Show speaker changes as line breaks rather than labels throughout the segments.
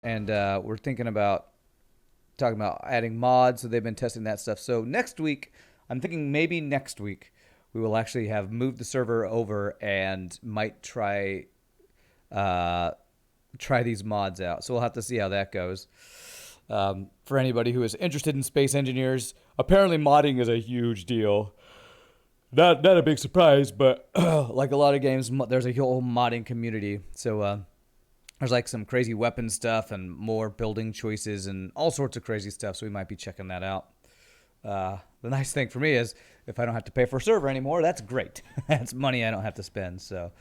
and we're thinking about talking about adding mods. So they've been testing that stuff. So next week, I'm thinking maybe next week we will actually have moved the server over and might uh, try these mods out. So we'll have to see how that goes. For anybody who is interested in space engineers, apparently modding is a huge deal. Not a big surprise, but like a lot of games, there's a whole modding community. So there's like some crazy weapon stuff and more building choices and all sorts of crazy stuff. So we might be checking that out. The nice thing for me is if I don't have to pay for a server anymore, that's great. That's money I don't have to spend. So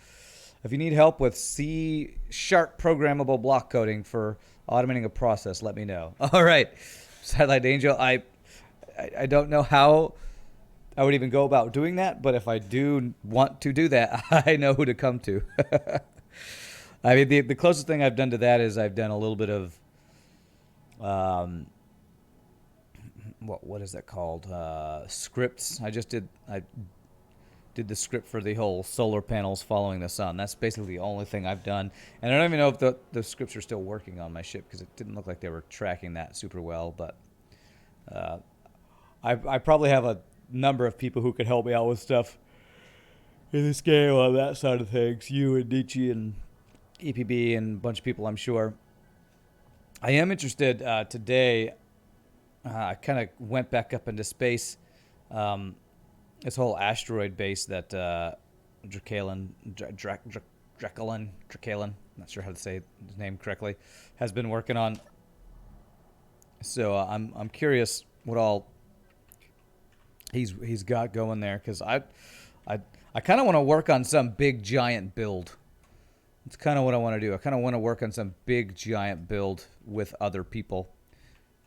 if you need help with C sharp programmable block coding for automating a process, let me know. All right, Satellite Angel. I don't know how I would even go about doing that, but if I do want to do that, I know who to come to. I mean, the closest thing I've done to that is I've done a little bit of um, what is that called? Scripts. I did the script for the whole solar panels following the sun. That's basically the only thing I've done, and I don't even know if the scripts are still working on my ship because it didn't look like they were tracking that super well. But uh, I probably have a number of people who could help me out with stuff in this game on that side of things. You and Nietzsche and EPB and a bunch of people, I'm sure. I am interested today. I kind of went back up into space. Um, this whole asteroid base that Drakalin, not sure how to say his name correctly, has been working on. So I'm curious what all he's got going there because I I kind of want to work on some big giant build. It's kind of what I want to do. I kind of want to work on some big giant build with other people.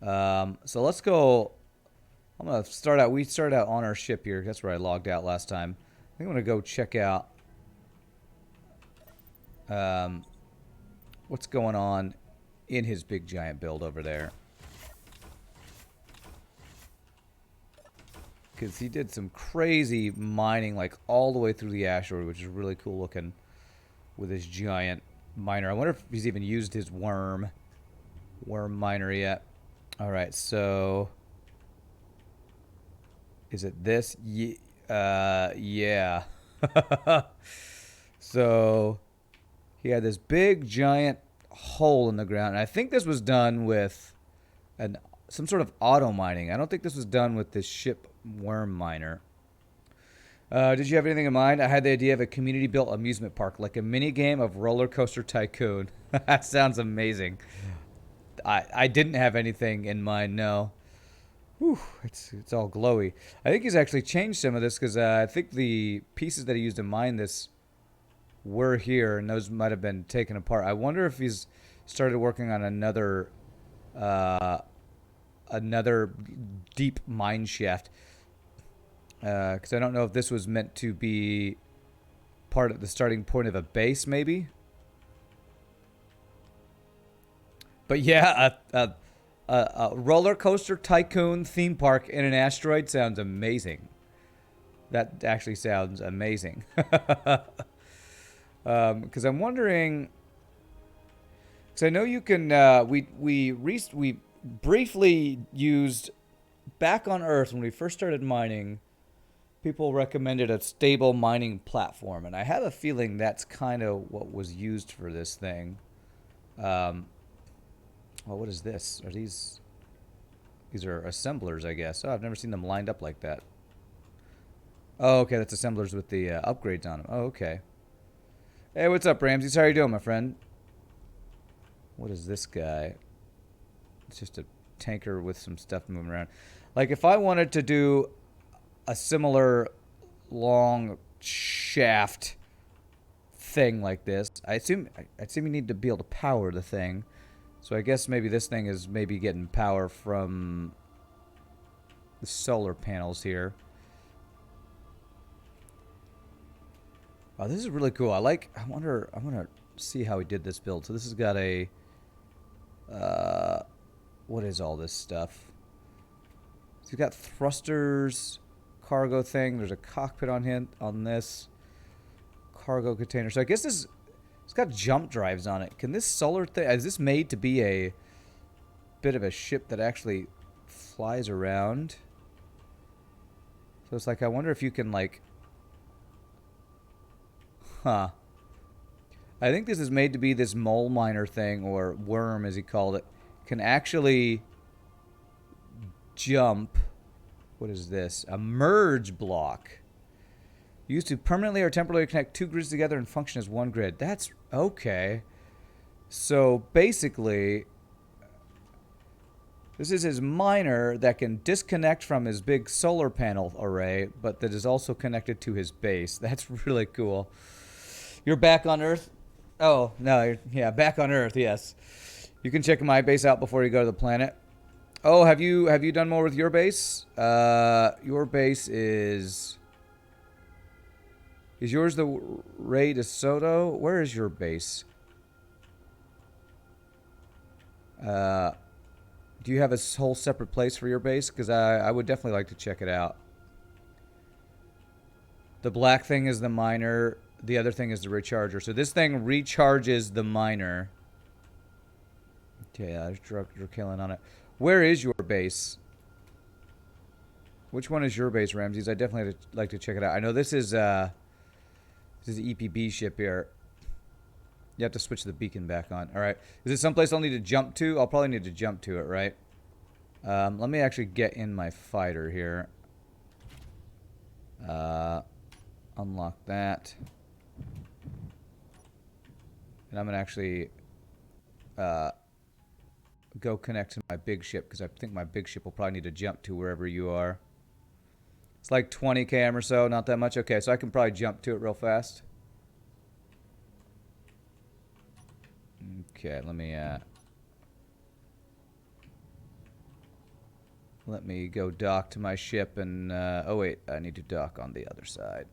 So let's go. I'm gonna start out. We started out on our ship here. That's where I logged out last time. I think I'm gonna go check out um, what's going on in his big giant build over there. Because he did some crazy mining, like all the way through the asteroid, which is really cool looking with his giant miner. I wonder if he's even used his worm miner yet. All right, so is it this? Yeah. So he had this big giant hole in the ground, and I think this was done with an some sort of auto mining. I don't think this was done with this ship worm miner. Did you have anything in mind? I had the idea of a community built amusement park, like a mini game of Roller Coaster Tycoon. That sounds amazing. I didn't have anything in mind, no. Whew, it's all glowy. I think he's actually changed some of this because I think the pieces that he used to mine this were here, and those might have been taken apart. I wonder if he's started working on uh, another deep mine shaft because I don't know if this was meant to be part of the starting point of a base, maybe. But yeah, a roller coaster tycoon theme park in an asteroid sounds amazing. That actually sounds amazing. Because I'm wondering, because I know you can. We briefly used back on Earth when we first started mining. People recommended a stable mining platform, and I have a feeling that's kind of what was used for this thing. Um, well, what is this? Are these? These are assemblers, I guess. Oh, I've never seen them lined up like that. Oh, okay, that's assemblers with the upgrades on them. Oh, okay. Hey, what's up, Ramsey? How are you doing, my friend? What is this guy? It's just a tanker with some stuff moving around. Like, if I wanted to do a similar long shaft thing like this, I assume you need to be able to power the thing. So I guess maybe this thing is maybe getting power from the solar panels here. Oh, this is really cool. I wonder. I want to see how he did this build. So this has got a. Uh, what is all this stuff? So he's got thrusters, cargo thing. There's a cockpit on him on this cargo container. So I guess this. It's got jump drives on it. Can this solar thing... Is this made to be a bit of a ship that actually flies around? So it's like, I wonder if you can, like... Huh. I think this is made to be this mole miner thing, or worm as he called it. Can actually jump. What is this? A merge block. Used to permanently or temporarily connect two grids together and function as one grid. That's okay. So basically, this is his miner that can disconnect from his big solar panel array, but that is also connected to his base. That's really cool. You're back on Earth? Oh, no. Yeah, back on Earth, yes. You can check my base out before you go to the planet. Oh, have you done more with your base? Your base is... Is yours the Rey de Soto? Where is your base? Do you have a whole separate place for your base? Because I would definitely like to check it out. The black thing is the miner. The other thing is the recharger. So this thing recharges the miner. Okay, there's Dracalion on it. Where is your base? Which one is your base, Ramses? I definitely like to check it out. I know this is the EPB ship here. You have to switch the beacon back on. All right. Is it someplace I'll need to jump to? I'll probably need to jump to it, right? Let me actually get in my fighter here. Unlock that. And I'm going to actually go connect to my big ship, because I think my big ship will probably need to jump to wherever you are. It's like 20 km or so, not that much. Okay, so I can probably jump to it real fast. Okay, let me go dock to my ship and oh wait, I need to dock on the other side.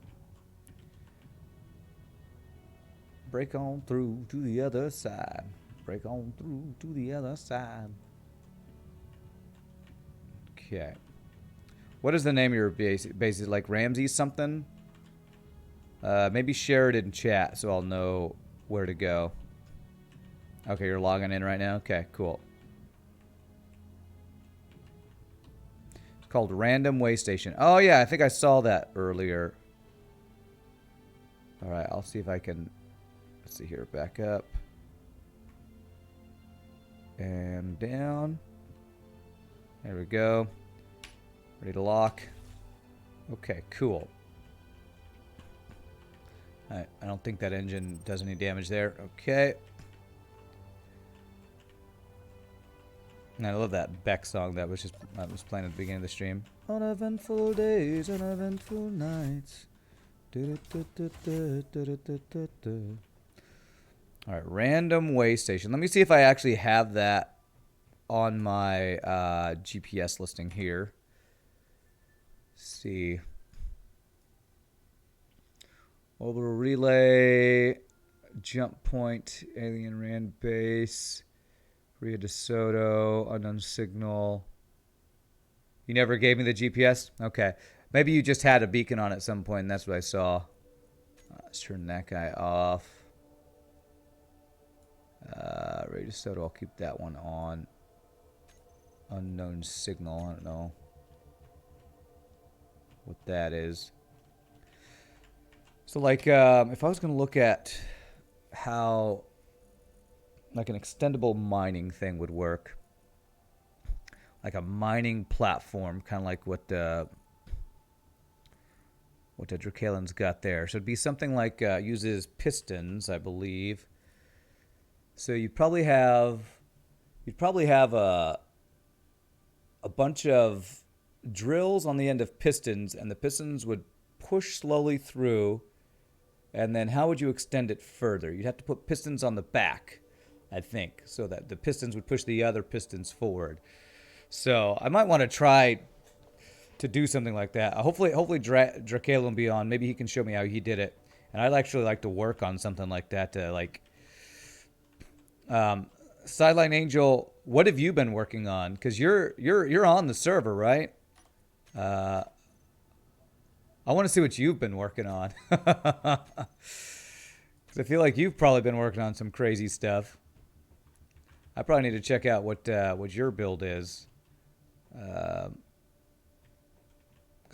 Break on through to the other side. Break on through to the other side. Okay. What is the name of your base? Is it like Ramses something? Maybe share it in chat so I'll know where to go. Okay, you're logging in right now? Okay, cool. It's called Random Way Station. Oh yeah, I think I saw that earlier. Alright, I'll see if I can... Let's see here, back up. And down. There we go. Ready to lock. Okay, cool. Alright, I don't think that engine does any damage there. Okay. And I love that Beck song that was playing at the beginning of the stream. Uneventful days, uneventful nights. Alright, Random Way Station. Let me see if I actually have that on my GPS listing here. Let's see. Orbital relay, jump point, alien Rand base, Rio de Soto, unknown signal. You never gave me the GPS? Okay. Maybe you just had a beacon on at some point and that's what I saw. Let's turn that guy off. Rio de Soto, I'll keep that one on. Unknown signal, I don't know what that is. So like, if I was going to look at how like an extendable mining thing would work, like a mining platform, kind of like what the Dracalion's got there. So it'd be something like uses pistons, I believe. So you'd probably have a bunch of drills on the end of pistons, and the pistons would push slowly through. And then how would you extend it further? You'd have to put pistons on the back, I think, so that the pistons would push the other pistons forward. So I might want to try to do something like that. Hopefully Dracalion will be on. Maybe he can show me how he did it. And I'd actually like to work on something like that to like... Sideline Angel, what have you been working on? Because you're on the server, right? I want to see what you've been working on. I feel like you've probably been working on some crazy stuff. I probably need to check out what your build is. Because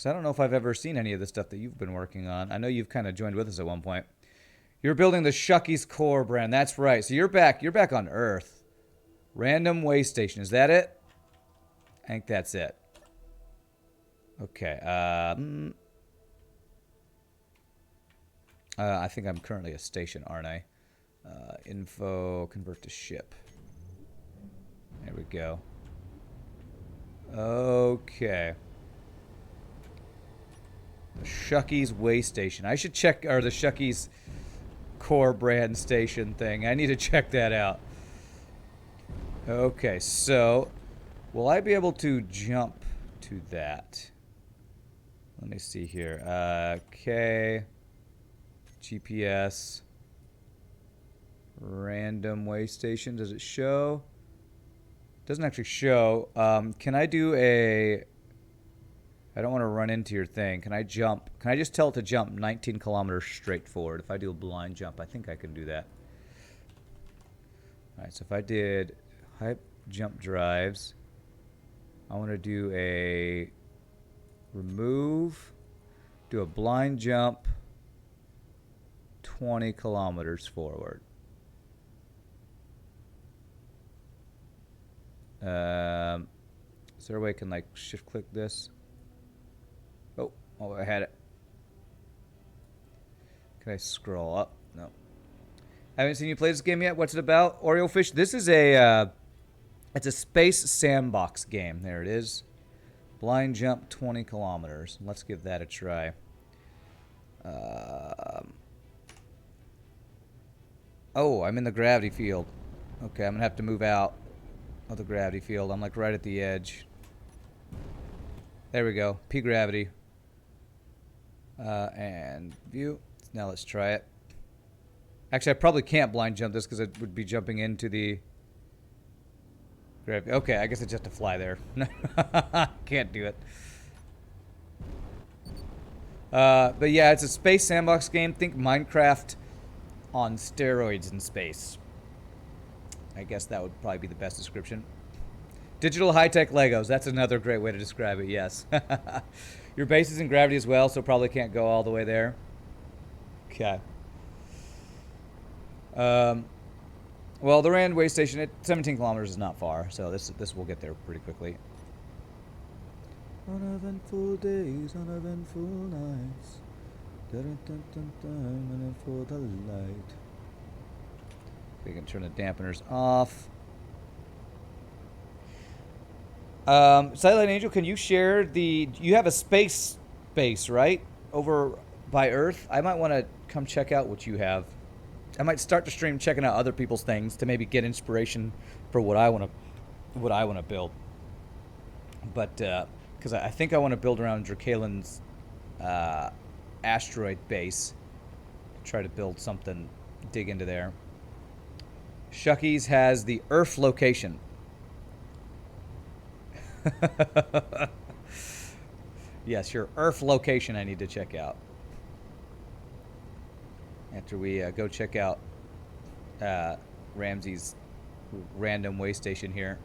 I don't know if I've ever seen any of the stuff that you've been working on. I know you've kind of joined with us at one point. You're building the Shucky's Core brand. That's right. So you're back. You're back on Earth. Random Way Station. Is that it? I think that's it. Okay. I think I'm currently a station, aren't I? Info, convert to ship. There we go. Okay. The Shucky's Way Station. I should check, or the Shucky's Core brand station thing. I need to check that out. Okay, so will I be able to jump to that? Let me see here. Okay. GPS. Random way station. Does it show? Doesn't actually show. Can I do a... I don't want to run into your thing. Can I jump? Can I just tell it to jump 19 kilometers straight forward? If I do a blind jump, I think I can do that. All right, so if I did hype jump drives, I want to do a remove, do a blind jump 20 kilometers forward. Is there a way I can like shift click this? Oh, I had it. Can I scroll up? No. I haven't seen you play this game yet. What's it about? Oreo Fish. This is a, it's a space sandbox game. There it is. Blind jump 20 kilometers. Let's give that a try. Oh, I'm in the gravity field. Okay, I'm gonna have to move out of the gravity field. I'm like right at the edge. There we go. P gravity. And view. Now let's try it. Actually, I probably can't blind jump this because it would be jumping into the gravity. Okay, I guess it's just a fly there. Can't do it. But yeah, it's a space sandbox game. Think Minecraft on steroids in space. I guess that would probably be the best description. Digital high-tech Legos. That's another great way to describe it, yes. Your base is in gravity as well, so probably can't go all the way there. Okay. Well, the Rand way station at 17 kilometers is not far, so this will get there pretty quickly. Uneventful days, uneventful nights. And for the light. We can turn the dampeners off. Silent Angel, can you share the... You have a space base, right? Over by Earth? I might want to come check out what you have. I might start the stream checking out other people's things to maybe get inspiration for what I want to build. But, because I think I want to build around Drakalen's asteroid base. Try to build something, dig into there. Shucky's has the Earth location. Yes, your Earth location I need to check out. After we go check out Ramsey's random way station here.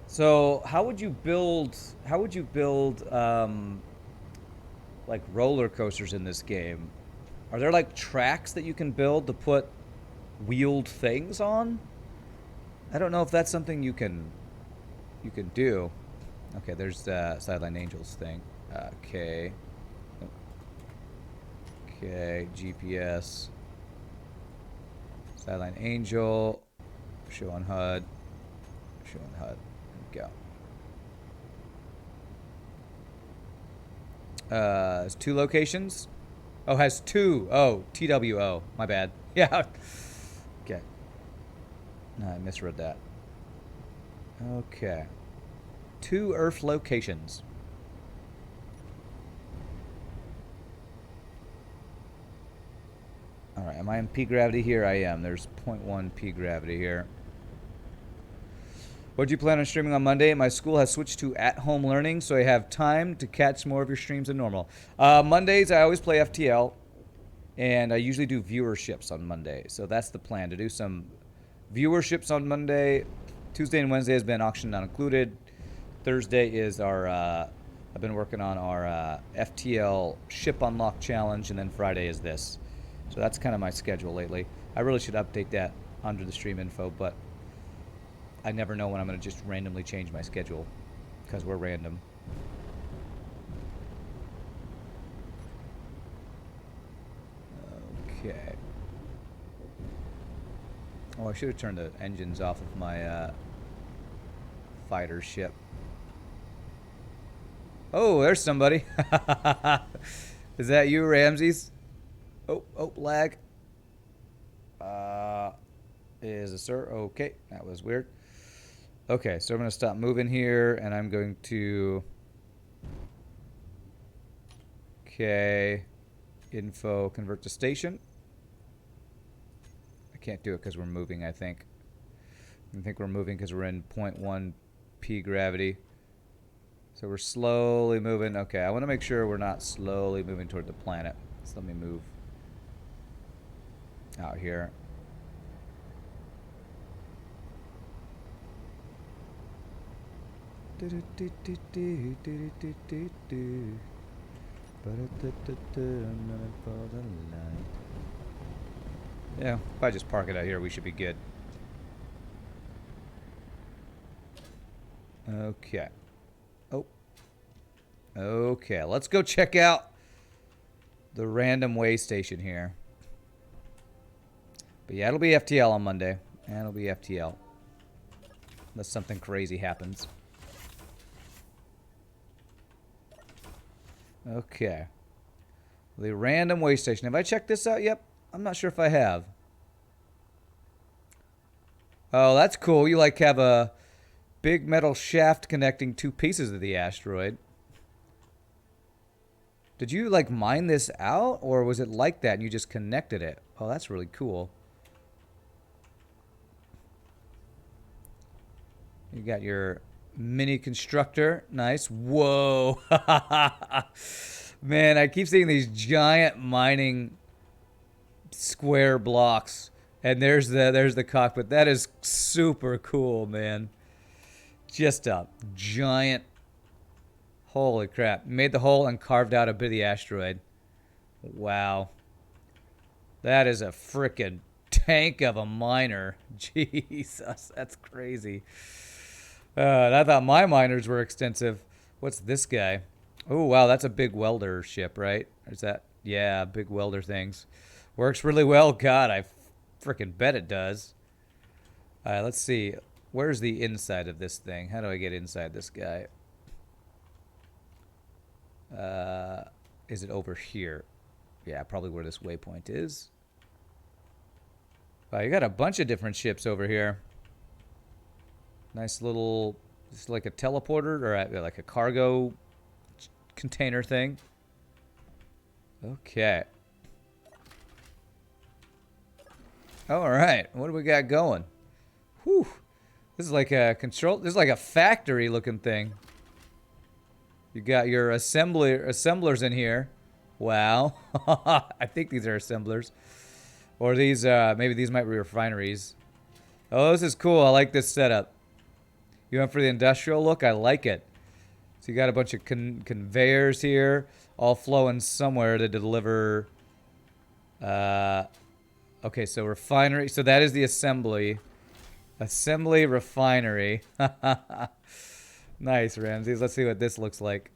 So how would you build like roller coasters in this game? Are there like tracks that you can build to put wheeled things on? I don't know if that's something you can do. Okay, there's Sideline Angels thing. Okay. Okay, GPS. Sideline Angel. Show on HUD. Show on HUD. Go. It's 2 locations. Oh, has 2. Oh, TWO. My bad. Yeah. Okay. No, I misread that. Okay. 2 Earth locations. Alright, am I in P gravity here? I am. There's 0.1 P gravity here. What do you plan on streaming on Monday? My school has switched to at-home learning, so I have time to catch more of your streams than normal. Mondays, I always play FTL, and I usually do viewerships on Monday. So that's the plan, to do some viewerships on Monday. Tuesday and Wednesday has been auction not included. Thursday is our, I've been working on our FTL ship unlock challenge, and then Friday is this. So that's kind of my schedule lately. I really should update that under the stream info, but I never know when I'm going to just randomly change my schedule because we're random. Okay. Oh, I should have turned the engines off of my fighter ship. Oh, there's somebody. Is that you, Ramses? Oh, lag. Is it sir? Okay, that was weird. Okay, so I'm going to stop moving here, and I'm going to... Okay. Info, convert to station. I can't do it because we're moving, I think. I think we're moving because we're in 0.1 P gravity. So we're slowly moving. Okay, I want to make sure we're not slowly moving toward the planet. So let me move out here. Yeah, if I just park it out here, we should be good. Okay. Oh. Okay, let's go check out the random way station here. But yeah, it'll be FTL on Monday. And it'll be FTL. Unless something crazy happens. Okay. The random way station. Have I checked this out? Yep. I'm not sure if I have. Oh, that's cool. You like have a big metal shaft connecting two pieces of the asteroid. Did you like mine this out, or was it like that and you just connected it? Oh, that's really cool. You got your mini constructor. Nice. Whoa. Man, I keep seeing these giant mining square blocks. And there's the cockpit. That is super cool, man. Just a giant... Holy crap. Made the hole and carved out a bit of the asteroid. Wow. That is a frickin' tank of a miner. Jesus, that's crazy. I thought my miners were extensive. What's this guy? Oh, wow, that's a big welder ship, right? Or is that? Yeah, big welder things. Works really well. God, I frickin' bet it does. All right, let's see. Where's the inside of this thing? How do I get inside this guy? Is it over here? Yeah, probably where this waypoint is. Wow, you got a bunch of different ships over here. Nice little, it's like a teleporter or like a cargo container thing. Okay. All right, what do we got going? Whew. This is like a control. This is like a factory looking thing. You got your assemblers in here. Wow. I think these are assemblers. Or these, maybe these might be refineries. Oh, this is cool. I like this setup. You went for the industrial look? I like it. So you got a bunch of conveyors here, all flowing somewhere to deliver. Okay, so refinery. So that is the assembly. Assembly refinery. Nice, Ramses. Let's see what this looks like.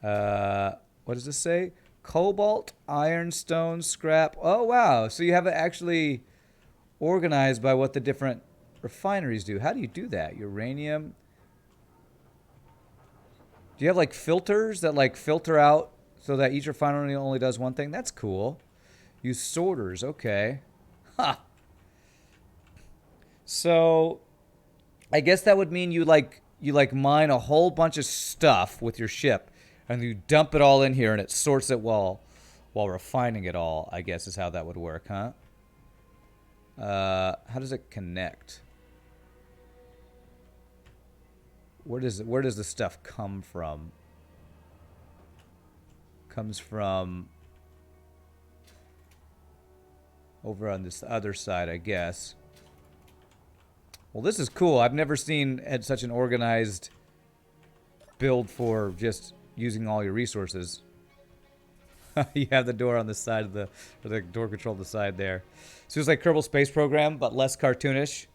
What does this say? Cobalt, ironstone, scrap. Oh, wow. So you have it actually organized by what the different refineries do. How do you do that? Uranium. Do you have like filters that like filter out so that each refinery only does one thing? That's cool. Use sorters. Okay. Huh. So I guess that would mean you mine a whole bunch of stuff with your ship, and you dump it all in here, and it sorts it while refining it all. I guess is how that would work, huh? How does it connect? where does the stuff come from? Comes from over on this other side, I guess. Well, this is cool. I've never seen such an organized build for just using all your resources. You have the door on the side of the door control on the side there. So it's like Kerbal Space Program, but less cartoonish.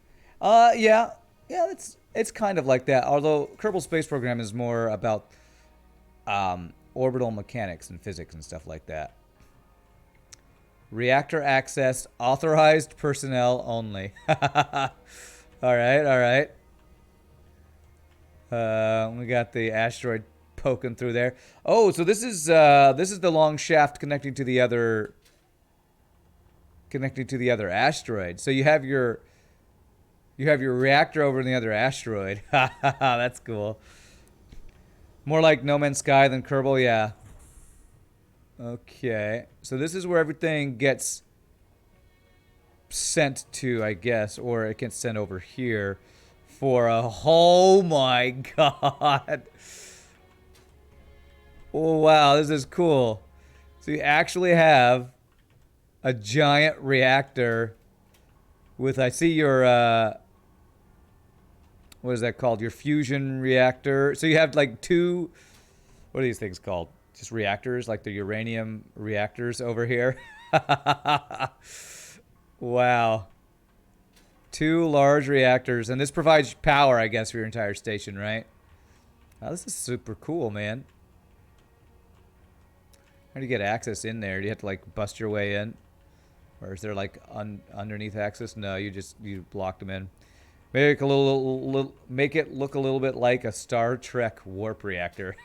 Yeah, it's kind of like that. Although Kerbal Space Program is more about orbital mechanics and physics and stuff like that. Reactor access, authorized personnel only. All right, all right. We got the asteroid poking through there. Oh, so this is the long shaft connecting to the other asteroid. So you have your reactor over in the other asteroid. That's cool. More like No Man's Sky than Kerbal, yeah. Okay, so this is where everything gets sent to, I guess, or it gets sent over here for a... Oh my god. Oh wow, this is cool. So you actually have a giant reactor with, I see your, what is that called? Your fusion reactor. So you have like two, what are these things called? Just reactors, like the uranium reactors over here. Wow. Two large reactors, and this provides power, I guess, for your entire station, right? Wow, this is super cool, man. How do you get access in there? Do you have to like bust your way in? Or is there like underneath access? No, you blocked them in. Make make it look a little bit like a Star Trek warp reactor.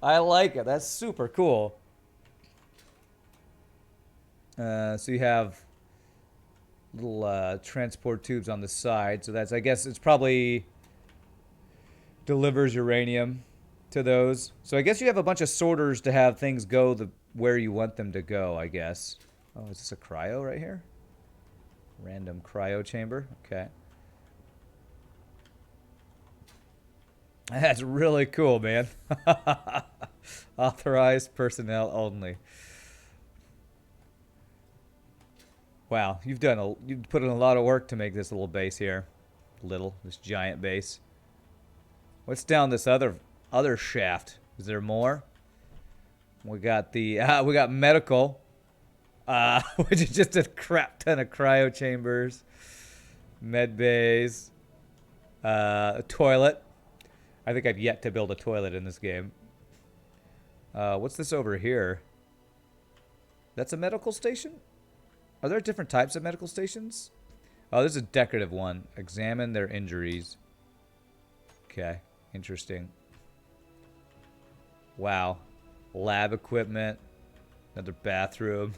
I like it. That's super cool. So you have little transport tubes on the side. So that's, I guess it's probably delivers uranium to those. So I guess you have a bunch of sorters to have things go where you want them to go, I guess. Oh, is this a cryo right here? Random cryo chamber. Okay. That's really cool, man. Authorized personnel only. Wow, you've put in a lot of work to make this little base here. This giant base. What's down this other shaft? Is there more? We got we got medical, which is just a crap ton of cryo chambers, med bays, a toilet. I think I've yet to build a toilet in this game. What's this over here? That's a medical station? Are there different types of medical stations? Oh, this is a decorative one. Examine their injuries. Okay, interesting. Wow. Lab equipment. Another bathroom.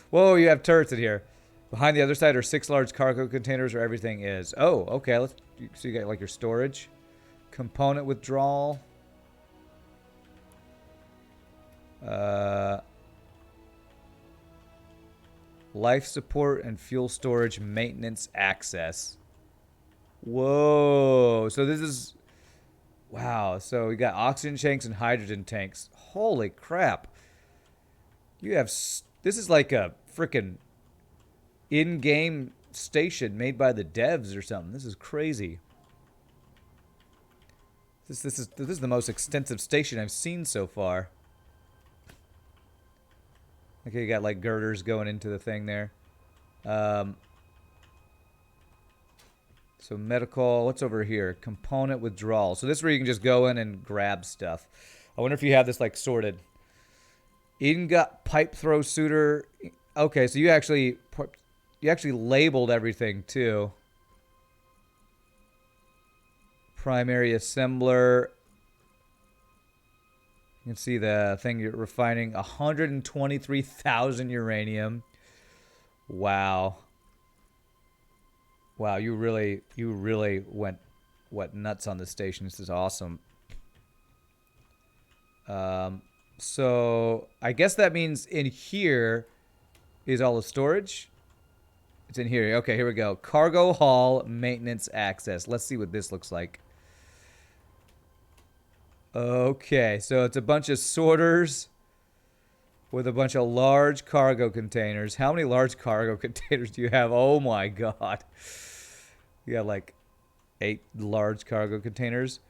Whoa, you have turrets in here. Behind the other side are 6 large cargo containers where everything is. Oh, okay. So you got like your storage. Component withdrawal. Life support and fuel storage maintenance access. Whoa. So this is... Wow. So we got oxygen tanks and hydrogen tanks. Holy crap. You have... This is like a freaking in-game station made by the devs or something. This is crazy. This is the most extensive station I've seen so far. Okay, you got like girders going into the thing there. So medical, what's over here? Component withdrawal. So this is where you can just go in and grab stuff. I wonder if you have this like sorted. Ingot pipe throw suitor. Okay, so you actually labeled everything too. Primary assembler. You can see the thing you're refining. 123,000 uranium. Wow. Wow, you really went nuts on this station. This is awesome. So I guess that means in here is all the storage. It's in here. Okay, here we go. Cargo hall maintenance access. Let's see what this looks like. Okay, so it's a bunch of sorters with a bunch of large cargo containers. How many large cargo containers do you have? Oh my god. You got like 8 large cargo containers.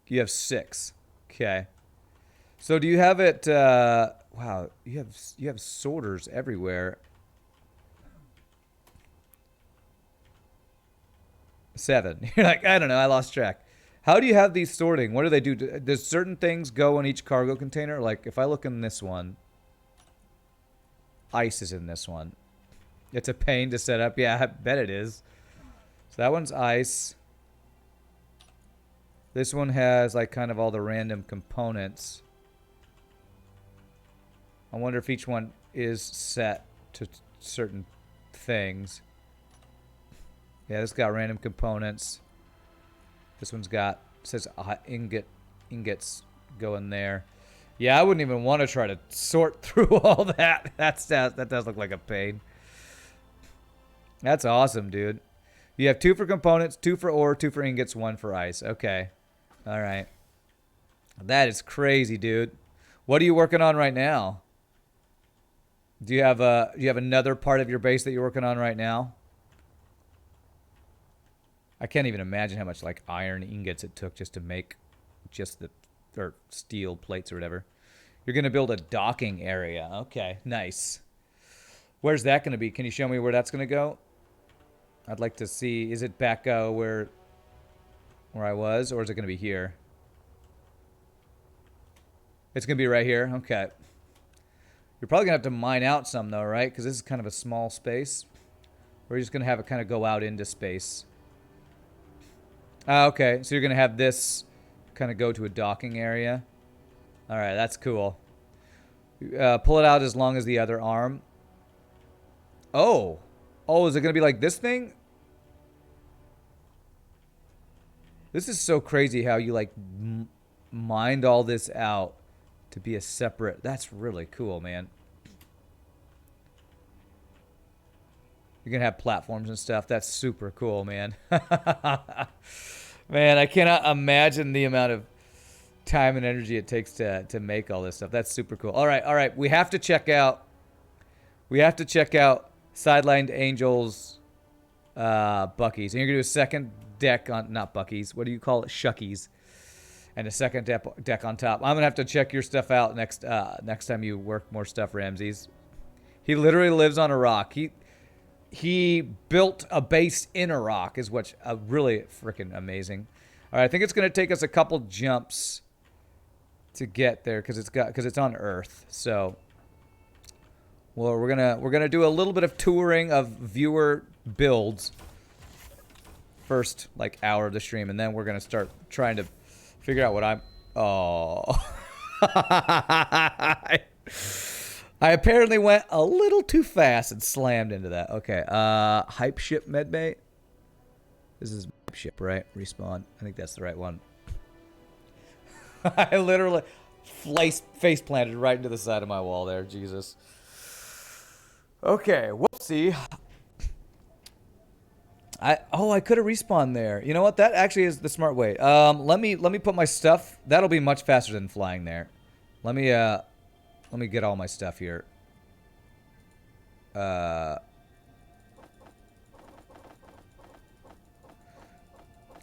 You have 6. Okay. So do you have it wow, you have sorters everywhere. 7. You're like, I don't know, I lost track. How do you have these sorting? What do they do? Does certain things go in each cargo container? Like, if I look in this one, ice is in this one. It's a pain to set up. Yeah, I bet it is. So that one's ice. This one has, like, kind of all the random components. I wonder if each one is set to certain things. Yeah, this got random components. This one's got, says ingots go in there. Yeah, I wouldn't even want to try to sort through all that. That does look like a pain. That's awesome, dude. You have 2 for components, 2 for ore, 2 for ingots, 1 for ice. Okay. All right. That is crazy, dude. What are you working on right now? Do you have another part of your base that you're working on right now? I can't even imagine how much like iron ingots it took just to make just the or steel plates or whatever. You're going to build a docking area. Okay, nice. Where's that going to be? Can you show me where that's going to go? I'd like to see. Is it back where I was, or is it going to be here? It's going to be right here. Okay. You're probably going to have to mine out some though, right? Because this is kind of a small space. We're just going to have it kind of go out into space. Okay, so you're going to have this kind of go to a docking area. All right, that's cool. Pull it out as long as the other arm. Oh. Oh, is it going to be like this thing? This is so crazy how you, like, mined all this out to be a separate... That's really cool, man. You're going to have platforms and stuff. That's super cool, man. Man, I cannot imagine the amount of time and energy it takes to make all this stuff. That's super cool. All right. We have to check out Sidelined Angels Bucky's. And you're going to do a second deck on... Not Bucky's. What do you call it? Shuckies. And a second deck on top. I'm going to have to check your stuff out next time you work more stuff, Ramses. He literally lives on a rock. He built a base in a rock, is what's really freaking amazing. All right, I think it's going to take us a couple jumps to get there because it's on Earth. So, well, we're gonna do a little bit of touring of viewer builds first, like hour of the stream, and then we're gonna start trying to figure out what I'm. Oh. I apparently went a little too fast and slammed into that. Okay, hype ship medbay. This is hype ship, right? Respawn. I think that's the right one. I literally face planted right into the side of my wall there. Jesus. Okay, whoopsie. I could have respawned there. You know what? That actually is the smart way. Let me put my stuff. That'll be much faster than flying there. Let me get all my stuff here.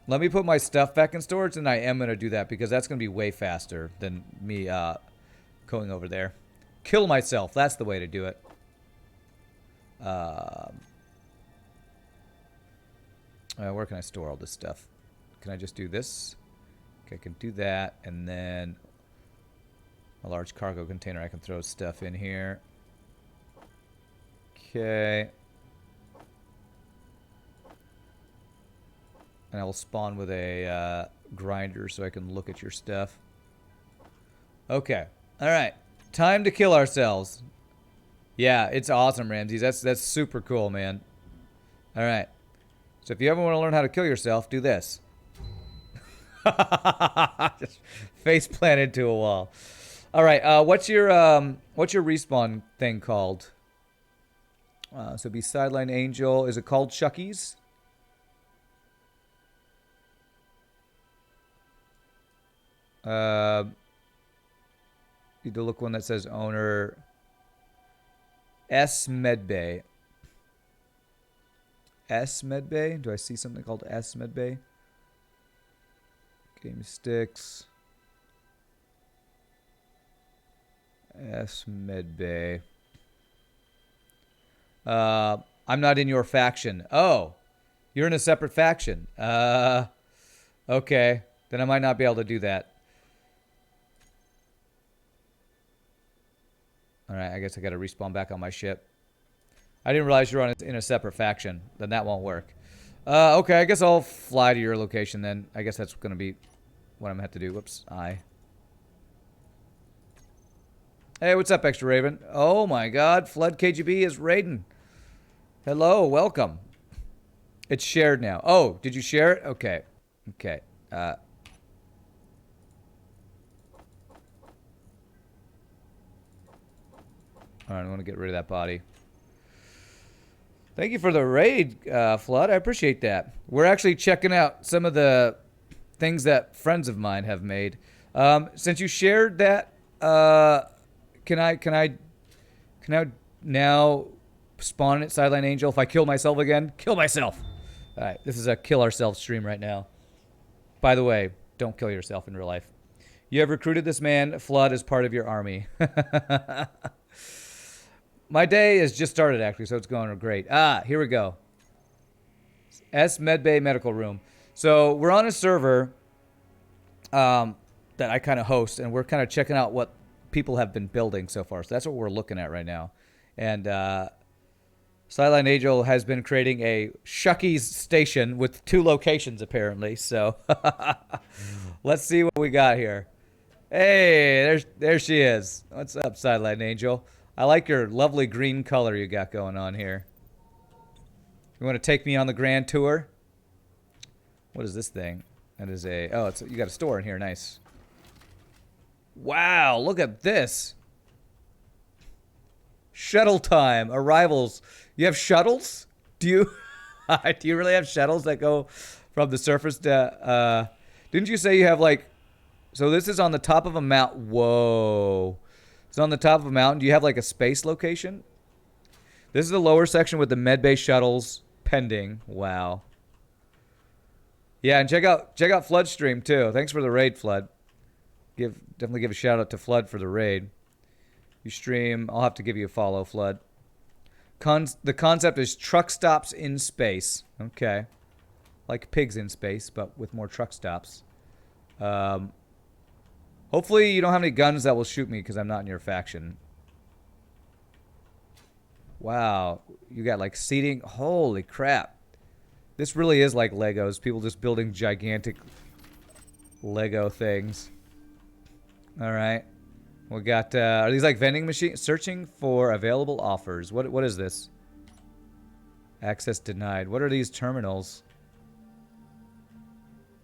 Let me put my stuff back in storage, and I am going to do that because that's going to be way faster than me going over there. Kill myself. That's the way to do it. Where can I store all this stuff? Can I just do this? Okay, I can do that, and then a large cargo container. I can throw stuff in here. Okay. And I will spawn with a grinder so I can look at your stuff. Okay. All right. Time to kill ourselves. Yeah, it's awesome, Ramses. That's super cool, man. All right. So if you ever want to learn how to kill yourself, do this. Just face planted to a wall. All right. What's your respawn thing called? So it'd be Sideline Angel. Is it called Chucky's? Need to look one that says owner. S Medbay. S Medbay? Do I see something called S Medbay? Game Sticks. S Medbay. I'm not in your faction. Oh, you're in a separate faction. Okay. Then I might not be able to do that. Alright, I guess I gotta respawn back on my ship. I didn't realize you're in a separate faction. Then that won't work. Okay, I guess I'll fly to your location then. I guess that's gonna be what I'm gonna have to do. Whoops, Hey, what's up, Extra Raven? Oh my god, Flood KGB is raiding. Hello, welcome. It's shared now. Oh, did you share it? Okay. Okay. Alright, I want to get rid of that body. Thank you for the raid, Flood. I appreciate that. We're actually checking out some of the things that friends of mine have made. Since you shared that, can I now spawn at Sideline Angel if I kill myself again? Kill myself. All right, this is a kill ourselves stream right now. By the way, don't kill yourself in real life. You have recruited this man, Flood, as part of your army. My day has just started, actually, so it's going great. Here we go. S Medbay Medical Room. So we're on a server that I kind of host, and we're kind of checking out what people have been building so far. So that's what we're looking at right now. And Sideline Angel has been creating a Shucky's station with 2 locations, apparently. So let's see what we got here. Hey, there she is. What's up, Sideline Angel? I like your lovely green color you got going on here. You want to take me on the grand tour? What is this thing? That is a... Oh, you got a store in here. Nice. Wow, look at this. Shuttle time. Arrivals. You have shuttles? Do you... do you really have shuttles that go from the surface to... didn't you say you have, like... So this is on the top of a mountain. Whoa. It's on the top of a mountain. Do you have like a space location? This is the lower section with the Medbay shuttles pending. Wow. Yeah, and check out Flood stream too. Thanks for the raid, Flood. Definitely give a shout out to Flood for the raid. You stream. I'll have to give you a follow, Flood. The concept is truck stops in space. Okay. Like pigs in space, but with more truck stops. Hopefully you don't have any guns that will shoot me because I'm not in your faction. Wow. You got like seating. Holy crap. This really is like Legos. People just building gigantic Lego things. Alright. We got, are these like vending machines? Searching for available offers. What is this? Access denied. What are these terminals?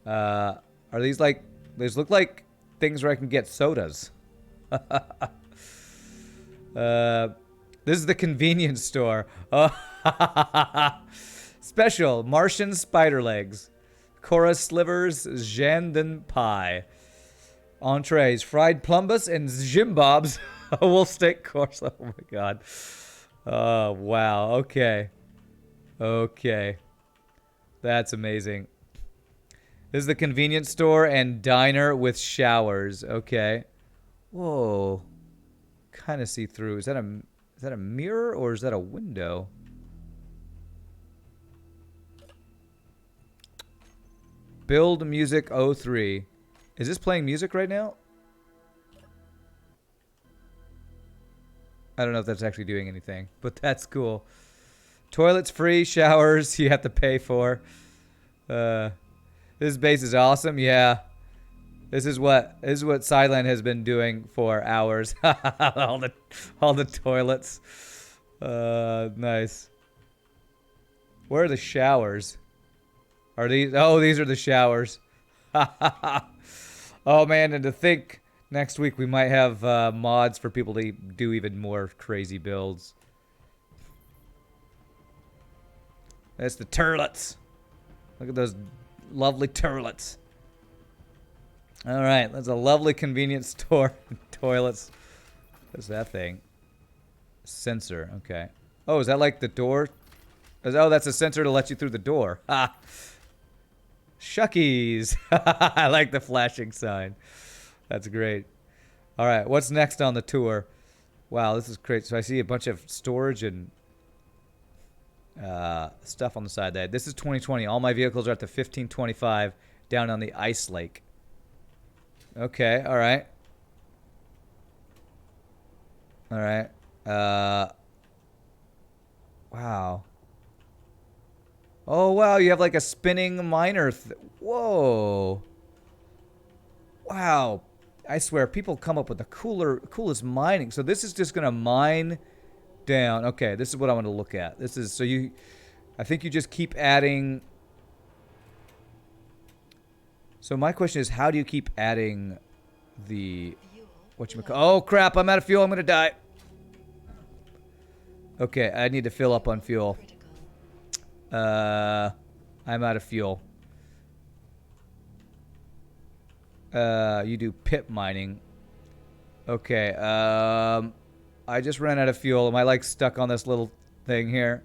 Are these like, these look like things where I can get sodas. This is the convenience store. Special Martian spider legs, Cora slivers, Janden pie, entrees, fried plumbus, and Jimbob's wolf steak course. Oh my god. Oh wow. Okay. Okay. That's amazing. This is the convenience store and diner with showers. Okay. Whoa. Kind of see through. Is that a mirror or is that a window? Build music 03. Is this playing music right now? I don't know if that's actually doing anything, but that's cool. Toilets free, showers you have to pay for. This base is awesome. Yeah. This is what Sideline has been doing for hours. all the toilets. Nice. Where are the showers? Are these? Oh, these are the showers. Oh man, and to think next week we might have mods for people to do even more crazy builds. That's the turlets. Look at those lovely turlets. All right, that's a lovely convenience store. Toilets. What's that thing? Sensor. Okay. Oh, is that like the door? Oh, that's a sensor to let you through the door. Ah. Shuckies. I like the flashing sign. That's great. All right, what's next on the tour? Wow, this is great. So I see a bunch of storage and stuff on the side there. This is 2020. All my vehicles are at the 1525 down on the ice lake. Okay, all right. All right. Wow. Oh, wow, you have like a spinning miner. Whoa. Wow. I swear, people come up with the coolest mining. So this is just going to mine down. Okay, this is what I want to look at. This is, so you, I think you just keep adding. So my question is, how do you keep adding the, oh crap, I'm out of fuel, I'm going to die. Okay, I need to fill up on fuel. I'm out of fuel. You do pit mining. Okay, I just ran out of fuel. Am I like stuck on this little thing here?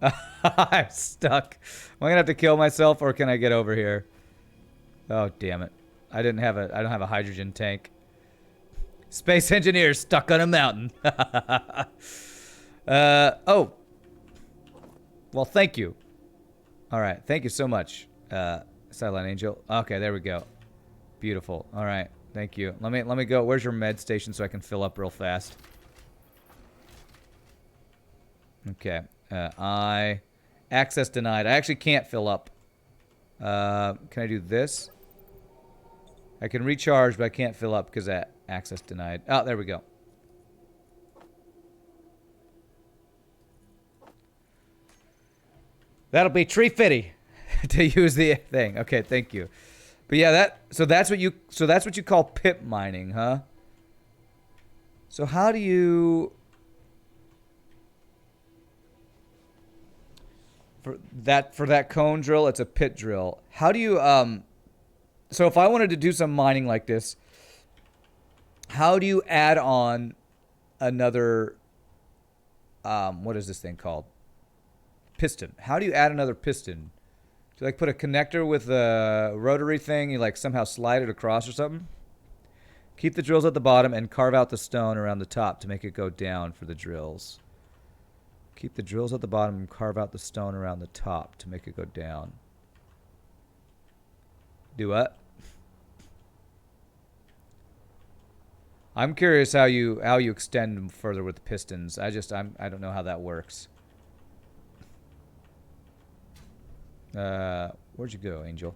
I'm stuck. Am I gonna have to kill myself or can I get over here? Oh damn it. I don't have a hydrogen tank. Space engineer stuck on a mountain. Oh. Well, thank you. All right, thank you so much, Silent Angel. Okay, there we go. Beautiful. All right, thank you. Let me go. Where's your med station so I can fill up real fast? Okay. Access denied. I actually can't fill up. Can I do this? I can recharge, but I can't fill up because access denied. Oh, there we go. That'll be $3.50 to use the thing. Okay, thank you. But yeah, that's what you call pit mining, huh? So how do you for that cone drill, it's a pit drill. How do you so if I wanted to do some mining like this, how do you add on another what is this thing called? Piston. How do you add another piston? Do you like put a connector with a rotary thing? You like somehow slide it across or something? Keep the drills at the bottom and carve out the stone around the top to make it go down for the drills. Keep the drills at the bottom and carve out the stone around the top to make it go down. Do what? I'm curious how you extend them further with the pistons. I don't know how that works. Where'd you go, Angel?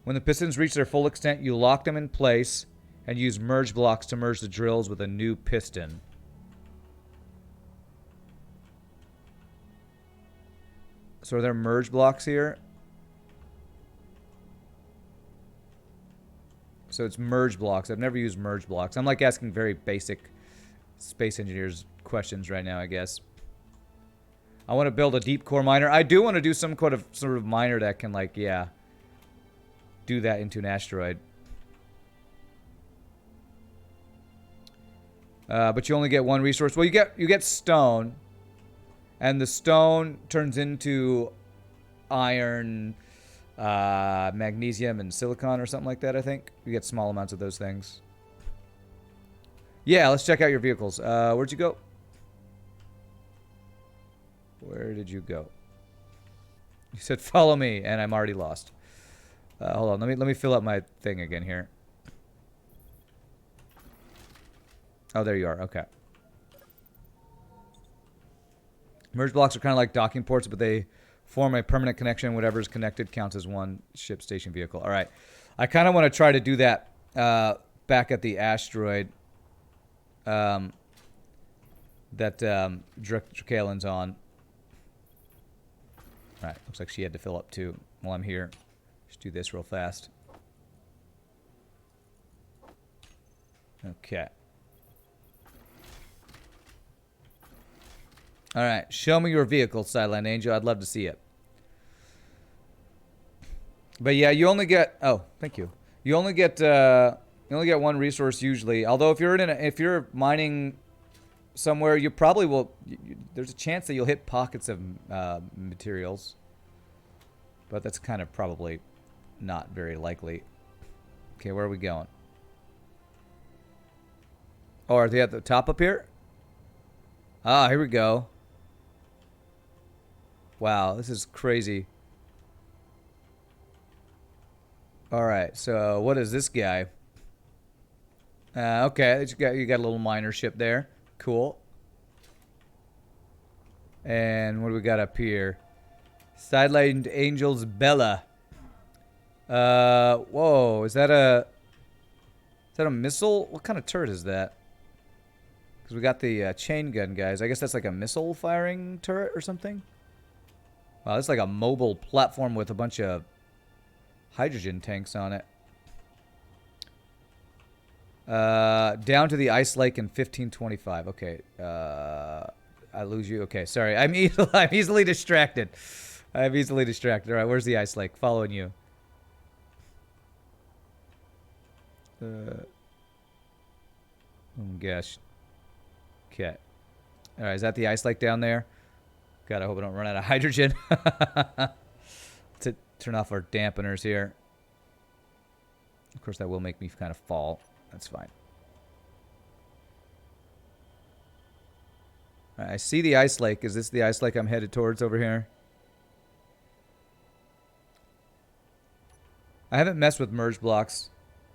When the pistons reach their full extent, you lock them in place and use merge blocks to merge the drills with a new piston. So are there merge blocks here? So it's merge blocks. I've never used merge blocks. I'm like asking very basic space engineers questions right now, I guess. I want to build a deep core miner. I do want to do some sort of miner that can, like, yeah, do that into an asteroid. But you only get one resource. Well, you get stone, and the stone turns into iron, magnesium, and silicon or something like that. I think you get small amounts of those things. Yeah, let's check out your vehicles. Where'd you go? Where did you go? You said follow me, and I'm already lost. Hold on, let me fill up my thing again here. Oh, there you are. Okay. Merge blocks are kind of like docking ports, but they form a permanent connection. Whatever's connected counts as one ship station vehicle. All right. I kind of want to try to do that back at the asteroid that Drakaelin's on. All right. Looks like she had to fill up too while I'm here. Just do this real fast. Okay. All right, show me your vehicle, Silent Angel. I'd love to see it. But yeah, you only get. Oh, thank you. You only get. You only get one resource usually. Although if you're mining somewhere, you probably will. There's a chance that you'll hit pockets of materials. But that's kind of probably not very likely. Okay, where are we going? Oh, are they at the top up here? Ah, here we go. Wow, this is crazy. Alright, so what is this guy? Okay, you got a little miner ship there. Cool. And what do we got up here? Sidelined Angels Bella. Whoa, is that a missile? What kind of turret is that? Because we got the chain gun guys. I guess that's like a missile firing turret or something. Wow, it's like a mobile platform with a bunch of hydrogen tanks on it. Down to the ice lake in 1525. Okay. I lose you. Okay, sorry. I'm easily distracted. I'm easily distracted. All right, where's the ice lake? Following you. Oh gosh. Okay. All right, is that the ice lake down there? God, I hope I don't run out of hydrogen. To turn off our dampeners here. Of course, that will make me kind of fall. That's fine. All right, I see the ice lake. Is this the ice lake I'm headed towards over here? I haven't messed with merge blocks,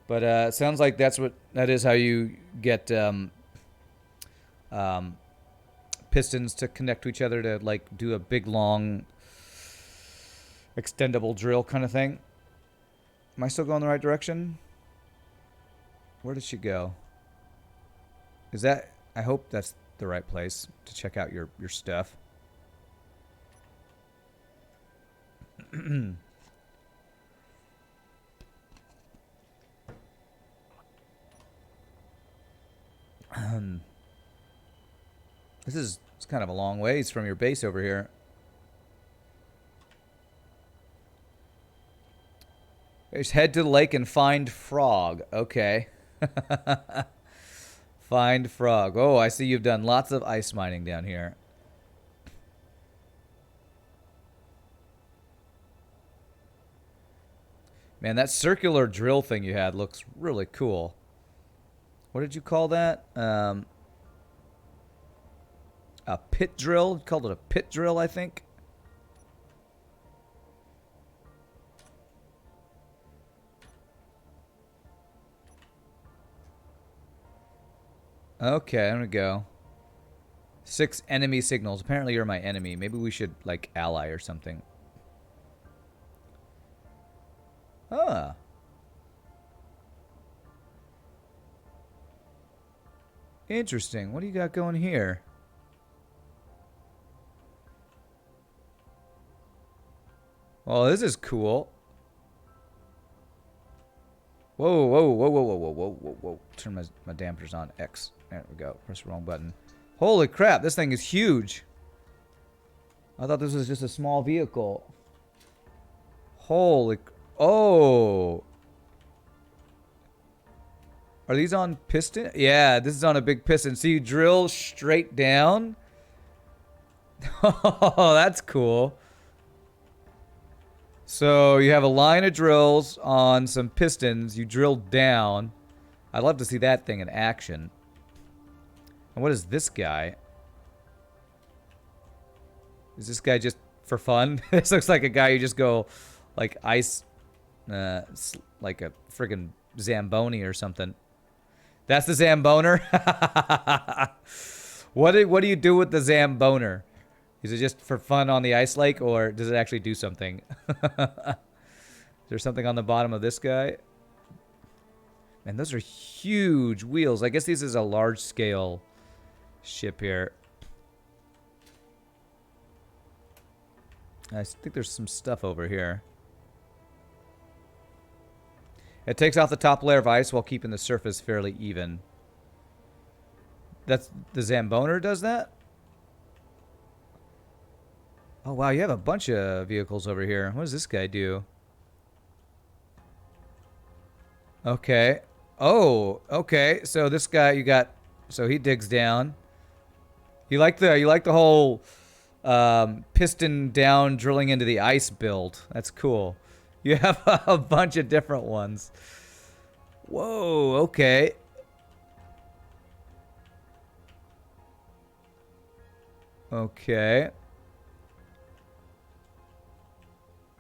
but it sounds like that is how you get pistons to connect to each other to like do a big long extendable drill kind of thing. Am I still going the right direction? Where did she go? Is that... I hope that's the right place to check out your stuff. It's kind of a long ways from your base over here. Just head to the lake and find frog. Okay. Find frog. Oh, I see you've done lots of ice mining down here. Man, that circular drill thing you had looks really cool. What did you call that? A pit drill? You called it a pit drill, I think. Okay, there we go. 6 enemy signals. Apparently you're my enemy. Maybe we should, like, ally or something. Ah. Interesting. What do you got going here? Well, this is cool. Whoa, whoa, whoa, whoa, whoa, whoa, whoa, whoa, whoa. Turn my dampers on. X. There we go. Press the wrong button. Holy crap, this thing is huge. I thought this was just a small vehicle. Holy... Oh! Are these on piston? Yeah, this is on a big piston. So you drill straight down? Oh, that's cool. So you have a line of drills on some pistons. You drill down. I'd love to see that thing in action. And what is this guy? Is this guy just for fun? This looks like a guy you just go like ice, like a friggin' Zamboni or something. That's the Zamboner? What do you do with the Zamboner? Is it just for fun on the ice lake, or does it actually do something? Is there something on the bottom of this guy? Man, those are huge wheels. I guess this is a large-scale ship here. I think there's some stuff over here. It takes off the top layer of ice while keeping the surface fairly even. That's the Zamboner does that? Oh, wow, you have a bunch of vehicles over here. What does this guy do? Okay. Oh, okay. So this guy, you got... So he digs down. You like the whole piston down drilling into the ice build. That's cool. You have a bunch of different ones. Whoa, okay. Okay.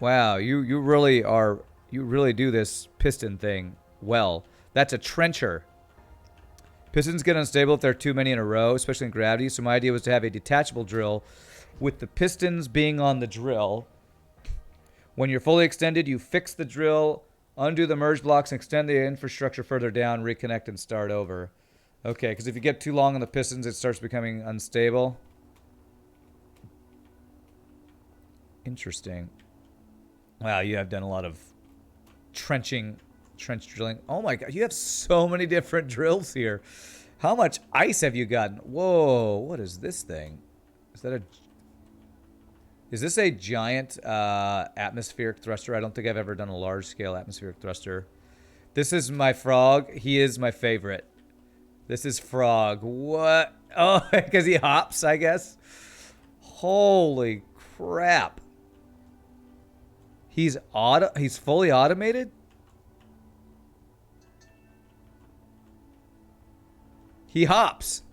Wow, you really do this piston thing well. That's a trencher. Pistons get unstable if there are too many in a row, especially in gravity. So my idea was to have a detachable drill with the pistons being on the drill. When you're fully extended, you fix the drill, undo the merge blocks, and extend the infrastructure further down, reconnect, and start over. Okay, because if you get too long on the pistons, it starts becoming unstable. Interesting. Wow, you have done a lot of trench drilling. Oh my god, you have so many different drills here. How much ice have you gotten? Whoa, what is this thing? Is this a giant atmospheric thruster? I don't think I've ever done a large scale atmospheric thruster. This is my frog. He is my favorite. This is Frog. What? Oh, because he hops, I guess. Holy crap. He's fully automated? He hops.